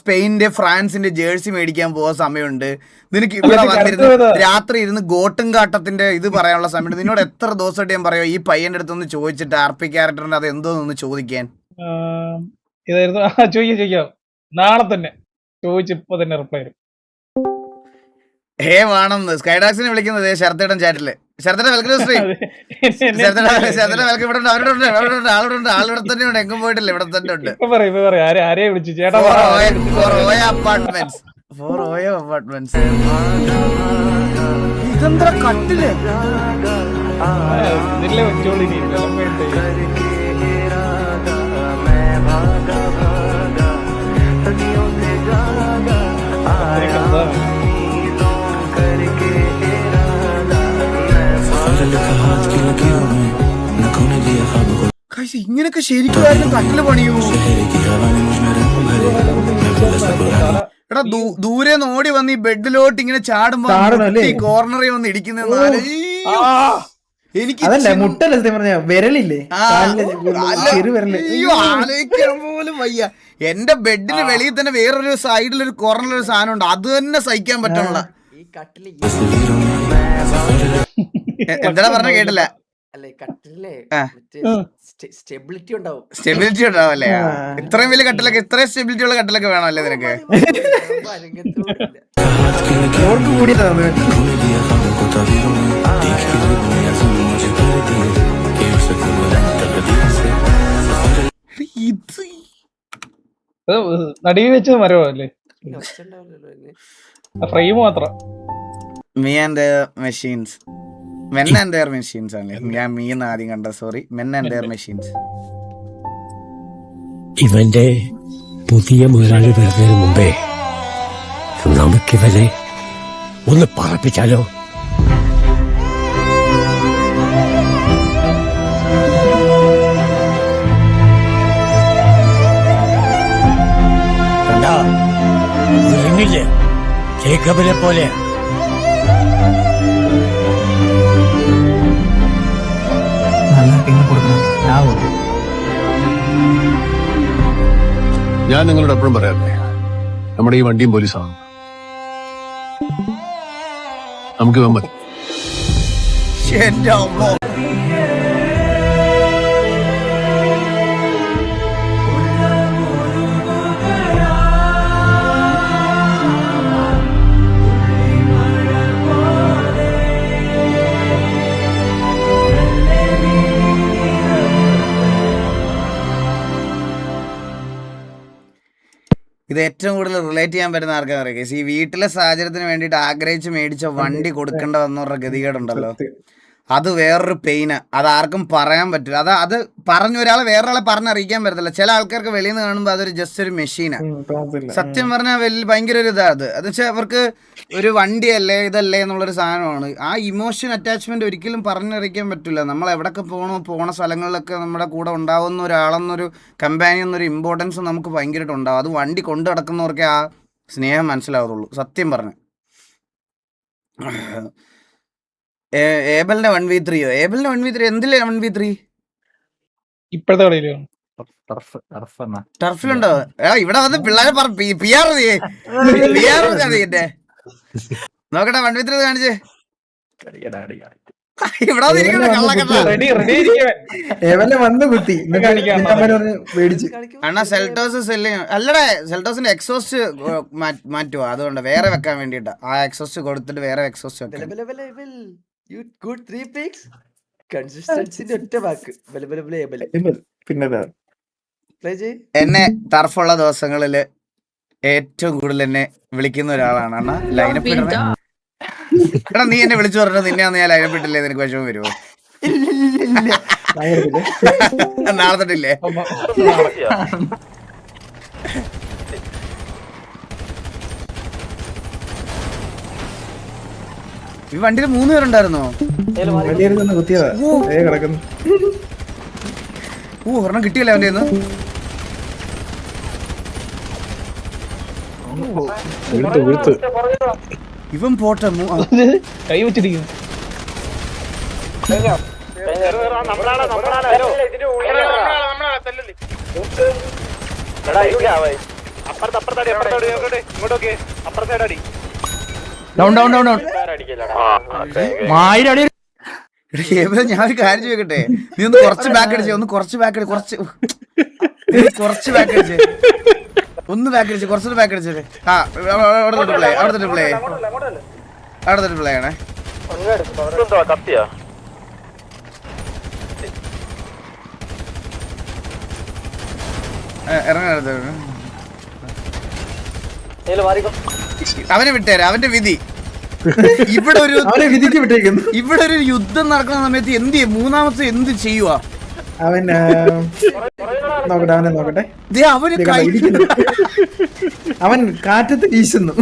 സ്പെയിനിന്റെ ഫ്രാൻസിന്റെ ജേഴ്സി മേടിക്കാൻ പോകാൻ സമയമുണ്ട്. നിനക്ക് ഇവിടെ വന്നിരുന്ന് രാത്രി ഇരുന്ന് ഗോട്ടും കാട്ടത്തിന്റെ ഇത് പറയാനുള്ള സമയമുണ്ട്. നിന്നോട് എത്ര ദിവസമായിട്ട് ഞാൻ പറയാം ഈ പയ്യന്റെ അടുത്തൊന്ന് ചോദിച്ചിട്ട് RP ക്യാരക്ടറിന്റെ അത് എന്തോന്നൊന്ന് ചോദിക്കാൻ. ചോദിക്കാം നാളെ തന്നെ ചോദിച്ച് ഇപ്പൊ തന്നെ റിപ്ലൈ തരും. വേണമെന്ന് സ്കൈഡാക്സിനെ വിളിക്കുന്നത് ശരത്തേട്ടൻ ചാറ്റില്. ശരത്തേട്ടൻ വെൽക്കം സ്ട്രീം. ശരത്തേട്ടൻ വെൽക്കം. ഇവിടെ ഉണ്ട്, ആളിവിടെ തന്നെ ഉണ്ട്, എങ്ങും പോയിട്ടില്ല, ഇവിടെ തന്നെ ഉണ്ട്. അപ്പാർട്ട്മെന്റ്സ്. ഇതെന്താ കട്ടില്? ഇങ്ങനൊക്കെ ശരിക്കും കട്ടില് പണിയൂ. എടാ ദൂരെ ഓടി വന്ന് ഈ ബെഡിലോട്ട് ഇങ്ങനെ ചാടുമ്പോ കോർണറിൽ വന്ന് ഇടിക്കുന്ന എനിക്ക് വിരലില്ലേ ആലോചിക്കാൻ പോലും വയ്യ. എന്റെ ബെഡിന് വെളിയിൽ തന്നെ വേറൊരു സൈഡിലൊരു കോർണറിലൊരു സാധനം ഉണ്ട്, അത് തന്നെ സഹിക്കാൻ പറ്റണല്ല. എന്താ പറഞ്ഞ കേട്ടില്ല. സ്റ്റെബിലിറ്റി ഉണ്ടാവും അല്ലേ? ഇത്രയും വലിയ കട്ടിലൊക്കെ, ഇത്രയും സ്റ്റെബിലിറ്റി ഉള്ള കട്ടിലൊക്കെ വേണം അല്ലേ നിനക്ക്? നടുവി വെച്ചത് മരവോ അല്ലേ? ഫ്രെയിം മാത്രം. Me and their machines. Men and their machines ആണ്. ഞാൻ മീന്ന് ആദ്യം കണ്ട, sorry. Men and their machines. ഇവന്റെ പുതിയ മുതലാളി വരുന്നതിന് മുമ്പേ നമുക്കിവരെ ഒന്ന് പറപ്പിച്ചാലോ? ജേക്കബിനെ പോലെ ഞാൻ നിങ്ങളോട് എപ്പോഴും പറയാറില്ലേ, നമ്മുടെ ഈ വണ്ടിയും പോലീസാണ്. നമുക്ക് ഇവൻ മതി. ഇത് ഏറ്റവും കൂടുതൽ റിലേറ്റ് ചെയ്യാൻ പറ്റുന്ന ആർക്കാ അറിയാം. ഈ വീട്ടിലെ സാഹചര്യത്തിന് വേണ്ടിയിട്ട് ആഗ്രഹിച്ച് മേടിച്ച വണ്ടി കൊടുക്കേണ്ട വന്നവരുടെ ഗതികേടുണ്ടല്ലോ, അത് വേറൊരു പെയിന്. അത് ആർക്കും പറയാൻ പറ്റില്ല. അത് പറഞ്ഞു ഒരാളെ വേറൊരാളെ പറഞ്ഞറിയിക്കാൻ പറ്റത്തില്ല. ചില ആൾക്കാർക്ക് വെളിയിൽ നിന്ന് കാണുമ്പോൾ അതൊരു ജസ്റ്റ് ഒരു മെഷീനാണ്. സത്യം പറഞ്ഞാൽ ഭയങ്കര ഒരു ഇതാ. അത് വെച്ചാൽ അവർക്ക് ഒരു വണ്ടിയല്ലേ ഇതല്ലേ എന്നുള്ളൊരു സാധനമാണ്. ആ ഇമോഷൻ അറ്റാച്ച്മെന്റ് ഒരിക്കലും പറഞ്ഞറിയിക്കാൻ പറ്റില്ല. നമ്മൾ എവിടെയൊക്കെ പോണ സ്ഥലങ്ങളിലൊക്കെ നമ്മുടെ കൂടെ ഉണ്ടാവുന്ന ഒരാളെന്നൊരു കമ്പാനിയൻ എന്നൊരു ഇമ്പോർട്ടൻസ് നമുക്ക് ഭയങ്കരമായിട്ട് ഉണ്ടാവും. അത് വണ്ടി കൊണ്ടു നടക്കുന്നവർക്കേ ആ സ്നേഹം മനസ്സിലാവത്തുള്ളൂ, സത്യം പറഞ്ഞു. ഏബലിന്റെ 1v3യോ? ഏബലിന്റെ 1v3 എന്തില്ലേ? 1v3 ഇപ്പോഴത്തെ കളിയിലോ? ടർഫിലുണ്ടോ? ഇവിടെ വന്ന് പിള്ളേരെ നോക്കട്ടെ 1v3 കാണിച്ചേ. ഇവിടെ അണ്ണാ സെൽട്ടോസ് സെല്ല് അല്ലടേ, സെൽട്ടോസിന്റെ എക്സോസ്റ്റ് മാറ്റുവാ, അതുകൊണ്ട് വേറെ വെക്കാൻ വേണ്ടിട്ടാ. ആ എക്സോസ്റ്റ് കൊടുത്തിട്ട് വേറെ എക്സോസ്റ്റ് വെക്കാം. എന്നെ ടർഫുള്ള ദിവസങ്ങളില് ഏറ്റവും കൂടുതൽ എന്നെ വിളിക്കുന്ന ഒരാളാണ് അണ്ണാ. ലൈനപ്പ് ഇടണേ. എടാ നീ എന്നെ വിളിച്ചു പറഞ്ഞത് നിന്നെ ഞാൻ ലൈനപ്പ് ഇട്ടില്ലേ, നിനക്ക് വിഷമം വരുമോ? നാളെ തൊട്ടില്ലേ? ഈ വണ്ടിയിൽ 3 പേരുണ്ടായിരുന്നോ? ഒരെണ്ണം കിട്ടിയല്ലേ അവന്റെ? ഇവൻ പോട്ടെ കൈ വെച്ചിരിക്കുന്നു. ഞാനൊരു കാര്യം ചോദിക്കട്ടെ, നീ ഒന്ന് കുറച്ച് ബാക്ക് അടിച്ചേ, ഒന്ന് കുറച്ച് ബാക്ക് അടി, കുറച്ച് ബാക്ക് അടിച്ചേ, ഒന്ന് ബാക്ക് അടിച്ച്, കുറച്ചൊരു ബാക്ക് അടിച്ചേ. ആ അവിടെ പ്ലേ ആണേ. ഇറങ്ങ, അവനെ വിട്ടേരാ, അവന്റെ വിധി. ഇവിടെ ഒരു യുദ്ധം നടക്കുന്ന സമയത്ത് എന്ത് ചെയ്യും? മൂന്നാമത്തെ എന്ത് ചെയ്യുവാ അവൻ? നോക്കട്ടെ. അവൻ കാറ്റത്ത് വീശുന്നു.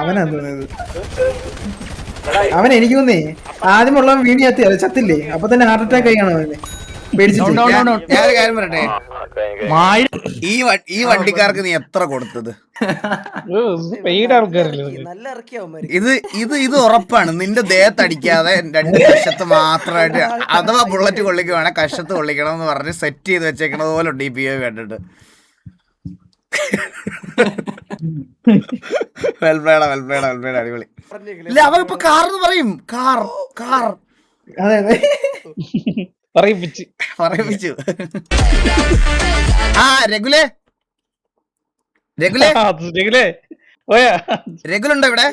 അവനാ തോന്നിയത്. അവൻ എനിക്ക് തോന്നേ ആദ്യമുള്ള വീഡിയോ ചത്തില്ലേ, അപ്പൊ തന്നെ ഹാർട്ട് അറ്റാക്ക് കഴിയണം അവന്. ഞാനൊരു കാര്യം പറയട്ടെ, ഈ വണ്ടിക്കാർക്ക് നീ എത്ര കൊടുത്തത്? ഇത് ഉറപ്പാണ് നിന്റെ ദേഹത്തടിക്കാതെ 2 കഷത്ത് മാത്രമായിട്ട്, അഥവാ ബുള്ളറ്റ് കൊള്ളിക്കുവാണെ കഷത്ത് കൊള്ളിക്കണം എന്ന് പറഞ്ഞ് സെറ്റ് ചെയ്ത് വെച്ചേക്കണത് പോലെ ഉണ്ട് ഈ PO കണ്ടിട്ട്. വെൽപ്ലേഡ അടിപൊളി. ഇല്ല, അവൻ ഇപ്പൊ കാർ എന്ന് പറയും. കാർ പറയിപ്പിച്ചു. ആ രഘുലേ രഘുലുണ്ടോ ഇവിടെ?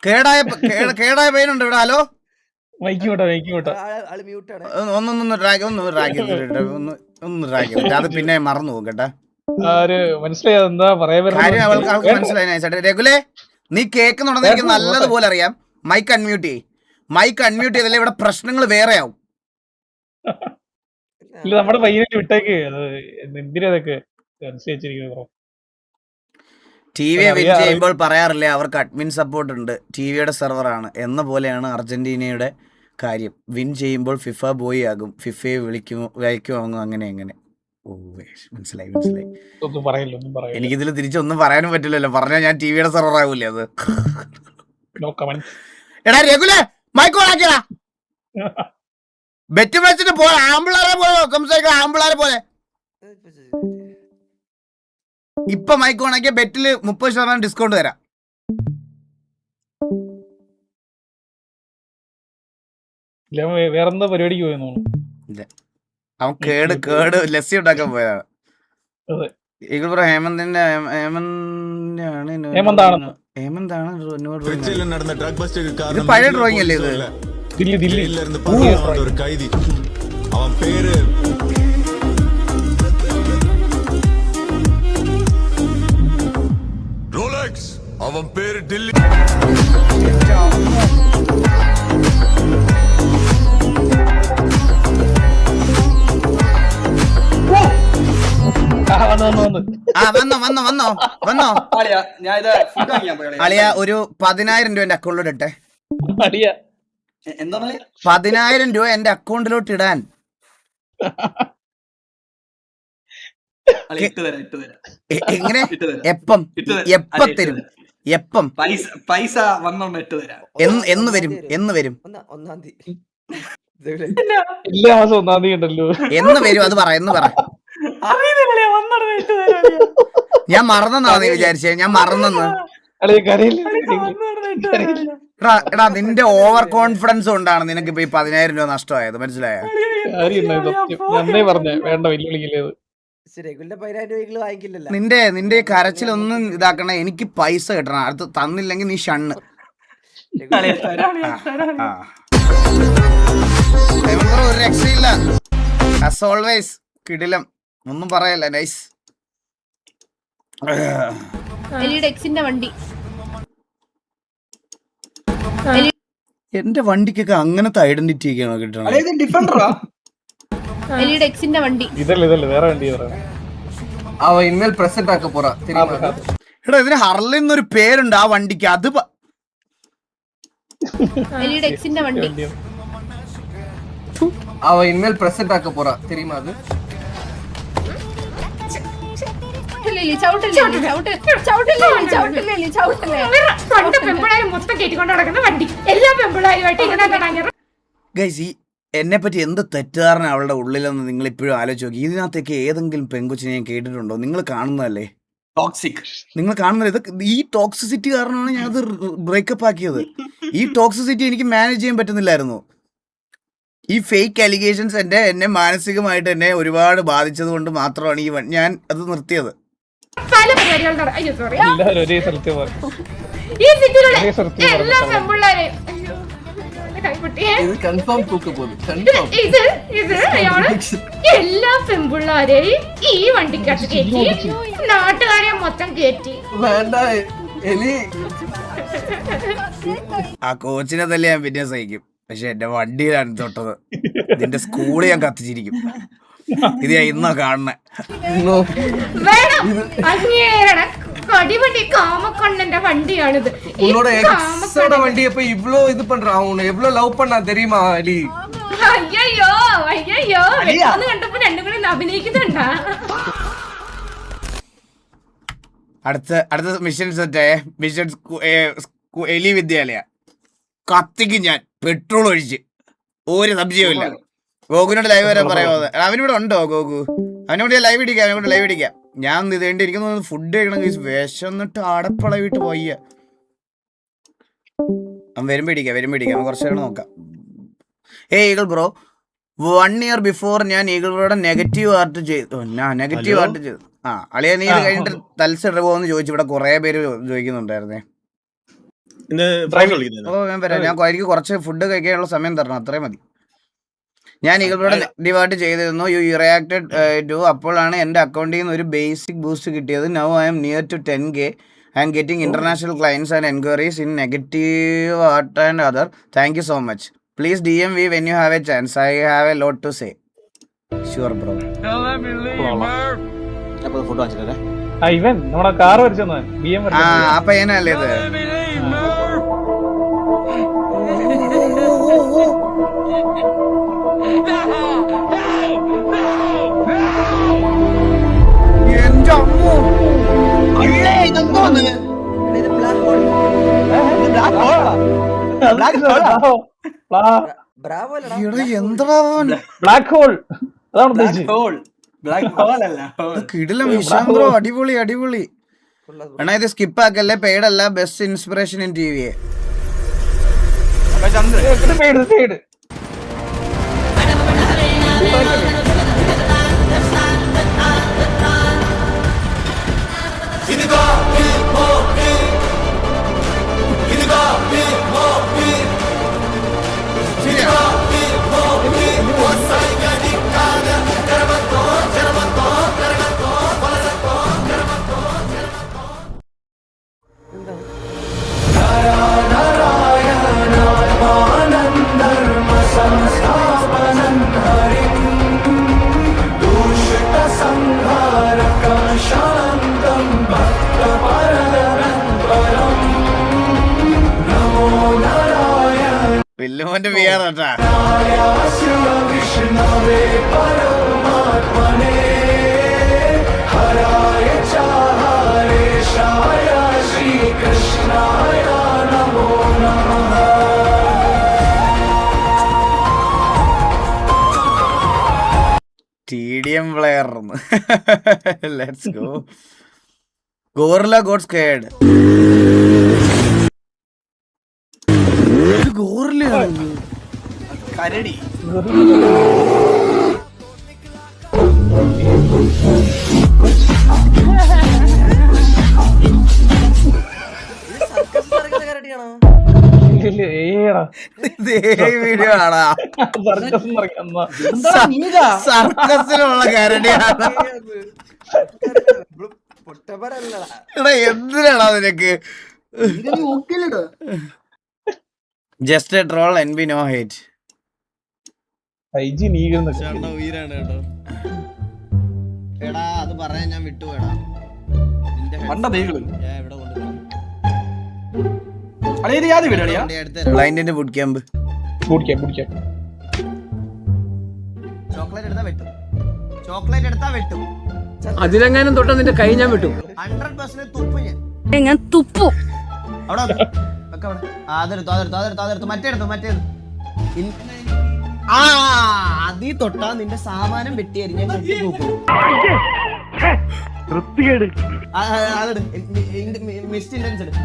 കേടായ പയ്യനുണ്ടോ ഇവിടെ? ഹലോ, ഒന്ന് റാഗ് അത് പിന്നെ മറന്നു പോകും കേട്ടാ. മനസ്സിലായി. രഘുലേ, നീ കേൾക്കുന്നുണ്ടെന്ന് എനിക്ക് നല്ലതുപോലെ അറിയാം. മൈക്ക് അൺമ്യൂട്ട് ചെയ്തല്ലേ ഇവിടെ പ്രശ്നങ്ങൾ വേറെ ആവും. നമ്മുടെ പയ്യനെ വിട്ടേക്ക്. എന്തിനതൊക്കെ TV വിൻ ചെയ്യുമ്പോൾ പറയാറില്ലേ അവർക്ക് അഡ്മിൻ സപ്പോർട്ട് ഉണ്ട്, TVയുടെ സെർവറാണ് എന്ന പോലെയാണ് അർജന്റീനയുടെ കാര്യം. വിൻ ചെയ്യുമ്പോൾ ഫിഫ ബോയ് ആകും, ഫിഫയെ വിളിക്കുമോ അങ്ങനെ. ഓ മനസ്സിലായി. എനിക്കിതിൽ തിരിച്ചൊന്നും പറയാനും പറ്റില്ലല്ലോ. പറഞ്ഞാൽ ഞാൻ TVയുടെ സെർവർ ആകൂലേ അത്. എടാ രഘുലേ, മൈക്കോളാക്കിയടാ. ബെറ്റ് വെച്ചിട്ട് പോ, ആമ്പിളാരെ പോലെ. ഇപ്പൊ മൈക്ക് ഓണാക്കിയ ബെറ്റില് 30% ഡിസ്കൗണ്ട് തരാം. വേറെന്താ പരിപാടിക്ക് പോയെന്നോ? അവൻ കേട് ലസ്സി ഉണ്ടാക്കാൻ പോയതാണ്. ഈഗിൾ ബ്രോ ഹേമന്താണ്. ഇത് പഴയ ഡ്രോയിങ് അല്ലേ ഇത്? അവൻ പേര് ദില്ലി. വന്നോ അളിയ, ഒരു 10,000 രൂപ എന്റെ അക്കൗണ്ടിലോട്ട് ഇട്ടെ. 10,000 രൂപ എന്റെ അക്കൗണ്ടിലോട്ട് ഇടാൻ. എങ്ങനെ? എപ്പം തരും? എപ്പം പൈസ വന്നോണ്ട് ഇട്ട് തരാം. എന്ന് വരും? 1 മാസം 1-ാം തീയതി ഉണ്ടല്ലോ. എന്ന് വരും? അത് പറ. ഞാൻ മറന്നെന്നാ നീ വിചാരിച്ചേ? ഞാൻ മറന്നെന്ന്. എടാ, നിന്റെ ഓവർ കോൺഫിഡൻസ് കൊണ്ടാണ് നിനക്ക് ഇപ്പൊ ഈ 10,000 രൂപ നഷ്ടമായത്, മനസ്സിലായോ? നിന്റെ കരച്ചിലൊന്നും ഇതാക്കണേ. എനിക്ക് പൈസ കിട്ടണം. അടുത്ത് തന്നില്ലെങ്കിൽ നീ ഷണ്ണ്. ഒരു രക്ഷയില്ല. ആസ് ഓൾവേസ് കിടിലം, ഒന്നും പറയല്ല. നൈസ്. എന്റെ വണ്ടിക്കൊക്കെ അങ്ങനത്തെ ഐഡന്റിറ്റി ഒക്കെയാണോ കിട്ടണം? എടാ, ഇതിന് ഹർലിൻ എന്നൊരു പേരുണ്ട് ആ വണ്ടിക്ക്. അത് മൊത്തം കേട്ടിക്കൊണ്ട് നടക്കുന്ന വണ്ടി എല്ലാ പെമ്പിളാരുമായിട്ട് ഇങ്ങനെ ഗൈസ് ഈ എന്നെ പറ്റി എന്ത് തെറ്റിദ്ധാരണ അവളുടെ ഉള്ളിലെന്ന് നിങ്ങൾ ഇപ്പോഴും ആലോചിച്ച് നോക്കി. ഇതിനകത്തേക്ക് ഏതെങ്കിലും പെങ്കൊച്ചിനെ ഞാൻ കേട്ടിട്ടുണ്ടോ? നിങ്ങൾ കാണുന്നതല്ലേ, ടോക്സിക്. നിങ്ങൾ കാണുന്നത് ഇതൊക്കെ ഈ ടോക്സിസിറ്റി കാരണമാണ് ഞാൻ അത് ബ്രേക്കപ്പ് ആക്കിയത്. ഈ ടോക്സിസിറ്റി എനിക്ക് മാനേജ് ചെയ്യാൻ പറ്റുന്നില്ലായിരുന്നു. ഈ ഫേക്ക് അലിഗേഷൻസ് എന്നെ മാനസികമായിട്ട് എന്നെ ഒരുപാട് ബാധിച്ചത് കൊണ്ട് മാത്രമാണ് ഞാൻ അത് നിർത്തിയത്. പല പരിപാടികൾ അയ്യോ സോറി എല്ലാവരും ഒരേ സ്ഥലത്ത് പോയി. ഈ സിറ്റിയിലുള്ള എല്ലാ പെമ്പിള്ളാരെയും ഇത് അയാള് എല്ലാ പെമ്പിള്ളാരെയും ഈ വണ്ടിക്കകത്ത് കയറ്റി നാട്ടുകാരെ മൊത്തം കയറ്റി. ആ കോച്ചിനെ തന്നെ ഞാൻ പിന്നെ സഹിക്കും, പക്ഷെ എന്റെ വണ്ടിയിലാണ് തൊട്ടത്. ഇതിന്റെ സ്കൂള് ഞാൻ കത്തിച്ചിരിക്കും. ഇത് ഞാൻ ഇന്നാ കാണുന്നേ. അങ്ങേരുടെ കടിവണ്ടി കാമക്കണ്ണന്റെ വണ്ടിയാണിത്. വണ്ടി അപ്പൊ ഇവ്ളോ ഇത് പண்றான் എവ്ளோ ലവ് பண்ணா தெரியுமா അലി? അയ്യോ അയ്യോ വെട്ടൊന്ന് കണ്ടപ്പോ രണ്ടും കൂടി അഭിനയിക്കുന്നുണ്ടാ. അടുത്ത മിഷൻ സെറ്റ് മിഷൻ എലി വിദ്യാലയ കത്തിക്കും ഞാൻ പെട്രോൾ ഒഴിച്ച്. ഒരു സംശയമില്ല. ഗോകുനോട് ലൈവ് വരാൻ പറയാമോ? അവനിവിടെ ഉണ്ടോ ഗോകു? അവനോട് ലൈവ് ഇടിക്കാം. ഞാൻ ഇത് വേണ്ടിയിരിക്കുന്നു ഫുഡ് കഴിക്കണം. വിശന്നിട്ട് അടപ്പളവിട്ട് പോയ്യ. അവൻ വരുമ്പോ ഇടിക്കാം. കുറച്ച് നേരം നോക്കാം. ഈഗിൾ ബ്രോ 1 year ബിഫോർ ഞാൻ ഈഗിൾ ബ്രോയുടെ നെഗറ്റീവ് ആർട്ട് ചെയ്തു. അളിയ നീ ഇത് കഴിഞ്ഞിട്ട് തൽസിടപോന്ന് ചോദിച്ചു. ഇവിടെ കുറെ പേര് ചോദിക്കുന്നുണ്ടായിരുന്നേ. ഞാൻ വരാം. എനിക്ക് കുറച്ച് ഫുഡ് കഴിക്കാനുള്ള സമയം തരണം, അത്രയും മതി. ഞാൻ ഈഗിളോടെ നെഗറ്റീവായിട്ട് ചെയ്തിരുന്നു. You reacted too. അപ്പോഴാണ് എൻ്റെ അക്കൗണ്ടിൽ നിന്ന് ഒരു ബേസിക് ബൂസ്റ്റ് കിട്ടിയത്. Now I'm near to 10K. I'm getting international clients and enquiries in negative art and other. Thank you so much. Please DM me when you have a chance. I have a lot to say. Sure bro. ഇവൻ നമ്മുടെ car വരച്ചു BM. അപ്പൊ ഏനല്ലേ ഇത്? Black hole കിടിലം വിഷയം bro. അടിപൊളി. എന്നാ ഇത് സ്കിപ്പ് ആക്കല്ലേ. പെയ്ഡല്ല, ബെസ്റ്റ് ഇൻസ്പിറേഷൻ ഇൻ TV. വില്ലുമോന്റെ വിയറാട്ടാ. TDM player. Let's go. Gorilla got scared. ഗോറിലാണ് കരടി. വീഡിയോ ആണോ? സർക്കസിലുള്ള കരടിയാണ്. എടാ എന്തിനാണോ നിനക്ക്? Just a troll NB no hate. ഉയരാണ് കേട്ടോ. എടാ അത് പറയാൻ ഞാൻ വിട്ടുപോയടാ. ബ്ലൈൻഡിന്റെ ബൂട്ട് ക്യാമ്പ്. ചോക്ലേറ്റ് എടുത്താ വെട്ടും. അതിലെങ്ങാനും തൊട്ട നിന്റെ കൈ ഞാൻ വിട്ടു. 100% തുപ്പ് ഞാൻ. ഞാൻ തുപ്പു. അവിടെ വെക്ക്. വെക്ക് അവിടെ. അതെടുത്തു. മറ്റേത്. അതീ തൊട്ടാ നിന്റെ സാമാനം വെട്ടിയാരി ഞാൻ നോക്കും. മിസ്റ്റ് ഇന്റൻസ് എടുത്ത്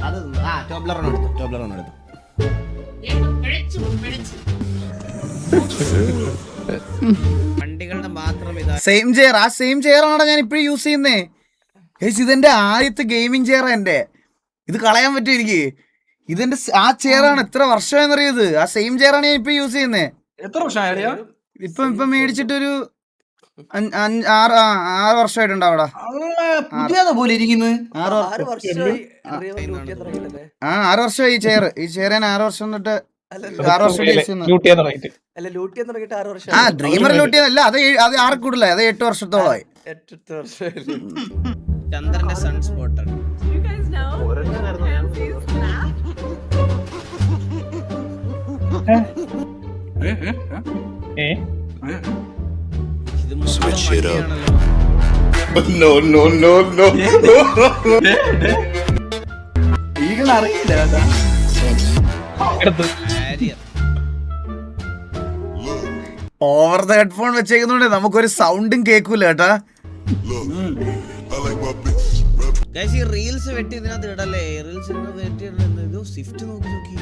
അത് ടോബ്ലർ എടുത്തു. വണ്ടികളുടെ മാത്രം സെയിം ചെയർ. ആ സെയിം ചെയർ ആണോ ഞാൻ ഇപ്പഴും യൂസ് ചെയ്യുന്നേ. ഇതെന്റെ ആദ്യത്തെ ഗെയിമിംഗ് ചെയർ. എന്റെ ഇത് കളയാൻ പറ്റും എനിക്ക്. ഇതെന്റെ ആ ചെയറാണ്. എത്ര വർഷമായെന്നറിയത്. ആ സെയിം ചെയറാണ് ഞാൻ ഇപ്പൊ യൂസ് ചെയ്യുന്നേ. എത്ര വർഷമായോ? ഇപ്പൊ മേടിച്ചിട്ടൊരു 6 വർഷമായിട്ടുണ്ട് അവിടെ. പോലെ ഇരിക്കുന്നത്. 6 വർഷമായി ഈ ചെയർ ഞാൻ 6 വർഷം തൊട്ട് 6 വർഷം ഡ്രീമർ ലൂട്ട് ചെയ്തല്ല. അത് 6 കൂടുതലായി. അത് 8 വർഷത്തോളമായി. ചന്ദ്രന്റെ സൺ സ്പോട്ടാണ്. ഓവർ ദ ഹെഡ്ഫോൺ വെച്ചേക്കുന്നോണ്ട് നമുക്കൊരു സൗണ്ടും കേൾക്കൂല കേട്ടാ. ഈ റീൽസ് വെട്ടി ഇതിനകത്ത് ഇടല്ലേ. റീൽസ് വെട്ടി സ്വിഫ്റ്റ് നോക്കി.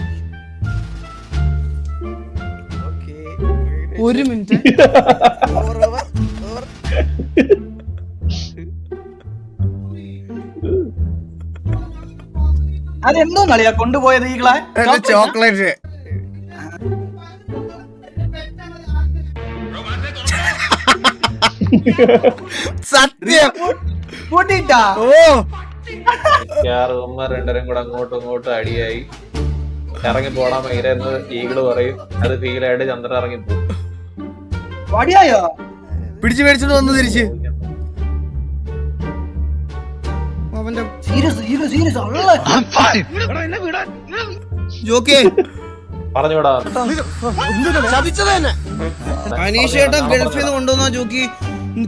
ഒരു മിനിറ്റ്. അതെന്തോ കളിയാ കൊണ്ടുപോയത് ഈകളെ? ചോക്ലേറ്റ്. സത്യം. ഓ രണ്ടരം കൂടെ അങ്ങോട്ടും ഇങ്ങോട്ടും അടിയായി ഇറങ്ങി പോടാൻ ഭയങ്കര എന്ന് ഈകള് പറയും. അത് ഫീലായിട്ട് ചന്ദ്രൻ ഇറങ്ങി പോകും. പിടിച്ചു മേടിച്ചിട്ട് വന്നു തിരിച്ച്. പറഞ്ഞുവിടാ. അനീഷേട്ടൻ ഗൾഫിൽ നിന്ന് കൊണ്ടുവന്ന ജോക്കി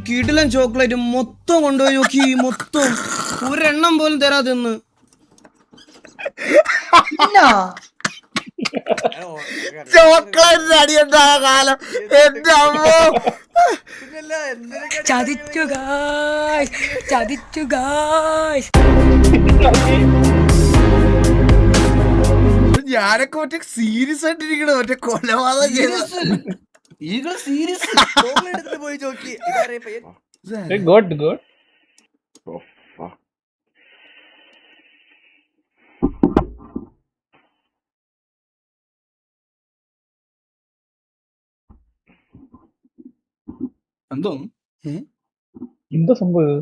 കിടിലൻ ചോക്ലേറ്റ് മൊത്തം കൊണ്ടുപോയി. ജോക്കി മൊത്തം ഒരെണ്ണം പോലും തരാതെന്ന്. ചോക്ലേറ്റ് അടിയുണ്ടായ കാലം എന്റെ അമ്മോ. ഞാനൊക്കെ മറ്റേ സീരിയസ് ആയിട്ടിരിക്കണ മറ്റേ കൊലപാതകം ചെയ്ത പോയി ചോക്കി. എന്തോ സംഭവം?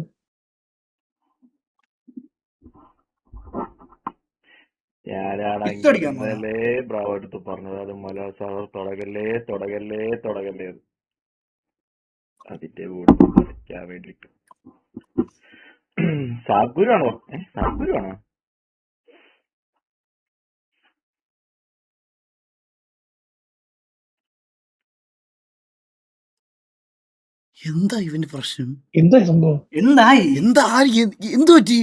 ബ്രാവോ എടുത്ത് പറഞ്ഞത് അത് മലയാള സാർ തുടകല്ലേ അതിന്റെ കൂടെ കളിക്കാൻ വേണ്ടിട്ട്. സാഗുരാണോ? എന്താ ഇവന്റെ പ്രശ്നം? എന്താ സംഭവം? എന്തു പറ്റി?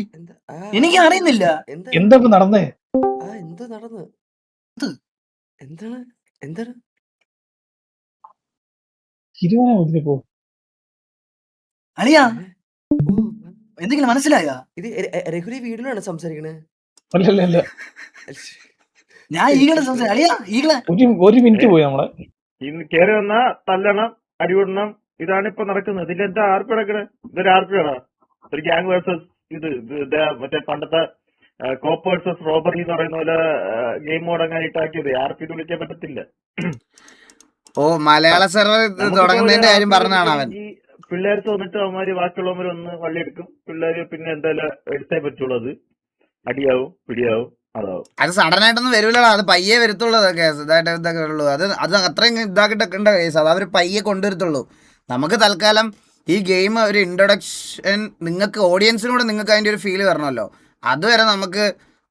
എനിക്ക് അറിയുന്നില്ല. എന്താ നടന്നേ? എന്താണ് തിരുവനന്തപുരത്തിപ്പോ അളിയാ എന്തെങ്കിലും മനസ്സിലായോ? ഇത് രഘുരി വീടിനാണ് സംസാരിക്കണേ. അല്ല ഞാൻ ഈകളെ സംസാരിക്കും. അളിയാ ഈകളെ ഒരു മിനിറ്റ് പോയി നമ്മളെ കേറി വന്ന തല്ലണം, അടികൂടണം. ഇതാണ് ഇപ്പൊ നടക്കുന്നത്. ഇതിലെന്താ ആർപ്പി നടക്കണേ? ഇതൊരു ആർപ്പിയാണോ? ഒരു ഗ്യാങ് വേഴ്സസ് മറ്റേ പണ്ടത്തെ കോപ്പ് വേഴ്സസ് റോബറി എന്ന് പറയുന്ന പോലെ ഗെയിം മോഡങ്ങായിട്ട് ആക്കിയത്. ആർപ്പി വിളിക്കാൻ പറ്റത്തില്ല. ഓ മലയാള സെർവർ തുടങ്ങുന്നതിന്റെ കാര്യം പറഞ്ഞാണ് അവൻ. ഈ പിള്ളേർ തോന്നിട്ട് അവന്മാര് ബാക്കിയുള്ളവർ ഒന്ന് വള്ളിയെടുക്കും. പിള്ളേര് പിന്നെ എന്തായാലും എടുത്തേ പറ്റുള്ളൂ. അത് അടിയാവും, പിടിയാവും, അതാവും. അത് സഡൻ ആയിട്ടൊന്നും വരൂലടാ. അത് പയ്യെ വരത്തുള്ളൂ. അതൊക്കെ ഇതൊക്കെ ഉള്ളൂ. അത് അത്രയും ഇതാക്കിട്ടൊക്കെ ഉണ്ട് കേസ്. അത് അവർ പയ്യെ കൊണ്ടുവരത്തുള്ളൂ. നമുക്ക് തൽക്കാലം ഈ ഗെയിം ഒരു ഇൻട്രൊഡക്ഷൻ, നിങ്ങൾക്ക് ഓഡിയൻസിനൂടെ നിങ്ങൾക്ക് അതിൻ്റെ ഒരു ഫീല് വരണമല്ലോ. അതുവരെ നമുക്ക്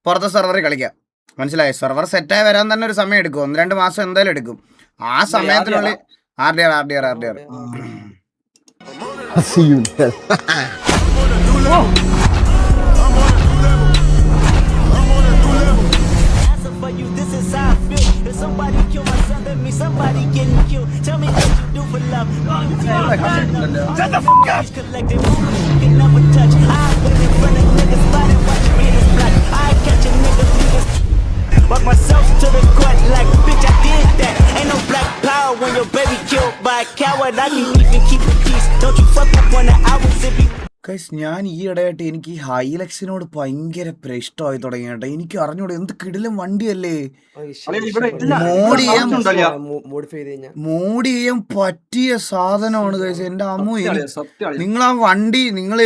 പുറത്തെ സെർവറിൽ കളിക്കാം. മനസ്സിലായി? സെർവർ സെറ്റായി വരാൻ തന്നെ ഒരു സമയം എടുക്കും. 1-2 മാസം എന്തായാലും എടുക്കും. ആ സമയത്തിനുള്ളിൽ RDR I'll see you in hell. Walk myself to the court like, bitch, I did that. Ain't no black power when your baby killed by a coward. I can even keep the peace. Don't you fuck up on the hours if you. Guys ഞാൻ ഈ ഇടയായിട്ട് എനിക്ക് ഹൈലക്സിനോട് ഭയങ്കര ഇഷ്ടമായി തുടങ്ങി കേട്ടോ. എനിക്ക് അറിഞ്ഞൂടെ എന്ത് കിടിലം വണ്ടിയല്ലേ. മോഡി ചെയ്യാൻ പറ്റിയ സാധനമാണ് ഗൈസ്. എന്റെ അമ്മു, നിങ്ങൾ ആ വണ്ടി നിങ്ങൾ ഈ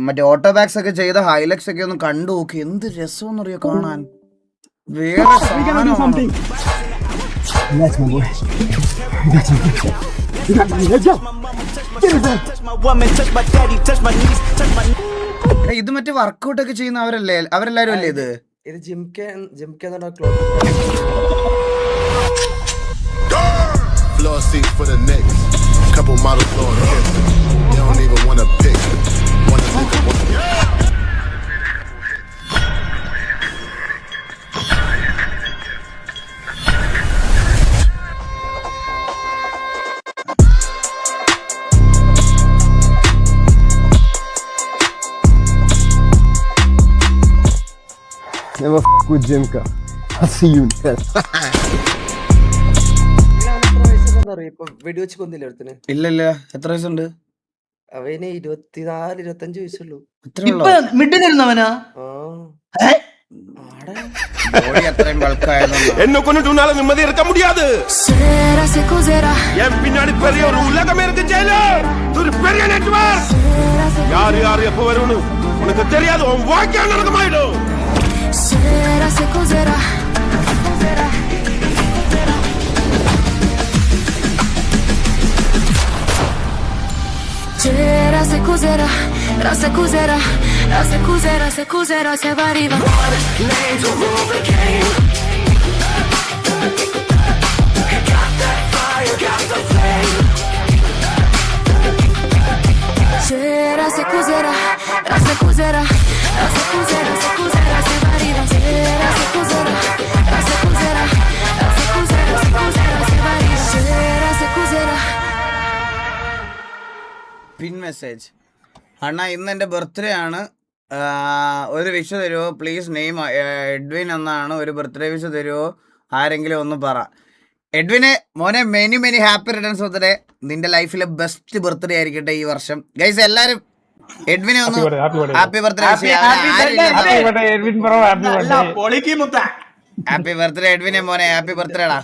മറ്റേ ഓട്ടോ ബാഗ്സ് ഒക്കെ ചെയ്ത ഹൈലക്സ് ഒക്കെ ഒന്ന് കണ്ടു നോക്കി. എന്ത് രസമെന്ന് അറിയോ കാണാൻ. വേറെ സാധനമാണ്. ഇത് മറ്റേ വർക്കൗട്ട് ഒക്കെ ചെയ്യുന്ന അവരെല്ലാരും അല്ലേ ഇത്? Never fuck with Jimka. I'll see you in hell. വെടിവെച്ച് കൊന്നില്ല ഒരുത്തന്. ഇല്ല എത്ര വയസ്സുണ്ട് അവന്? 24-25 വയസ്സുള്ളൂ. എന്നെ കൊണ്ടിട്ട് ഉന്നാലെ നിമ്മതി ഇറക്കാൻ മുടിയാതെ என் பின்னாடி பெரிய ஒரு உலகம் இருக்கு ஜெயிலர். ஒரு பெரிய நெட்வொர்க். யார் எப்ப வரும்னு உனக்கு தெரியாது. உன் வாழ்க்கை நடக்கமாயிடும். Se va arriba. Se cos'era, se cos'era, se cos'era, se cos'era, se va arriba. Se cos'era, se cos'era, se cos'era, se cos'era, se va arriba. Se cos'era. പിൻ മെസ്സേജ്. അണ്ണാ ഇന്ന് എൻ്റെ ബർത്ത്ഡേ ആണ്. ഒരു വിഷ് തരുമോ പ്ലീസ്? നെയിം എഡ്വിൻ എന്നാണ്. ഒരു birthday wish തരുമോ ആരെങ്കിലും ഒന്ന് പറ. എഡ്വിന് മോനെ many happy returns of the day. നിന്റെ ലൈഫിലെ ബെസ്റ്റ് ബർത്ത്ഡേ ആയിരിക്കട്ടെ ഈ വർഷം. ഗൈസ് എല്ലാരും എഡ്വിനെ ഒന്ന് ഹാപ്പി ബർത്ത്ഡേ. ഹാപ്പി ബർത്ത്ഡേ എഡ്വിനെ മോനെ. ഹാപ്പി ബർത്ത്ഡേ ടാ.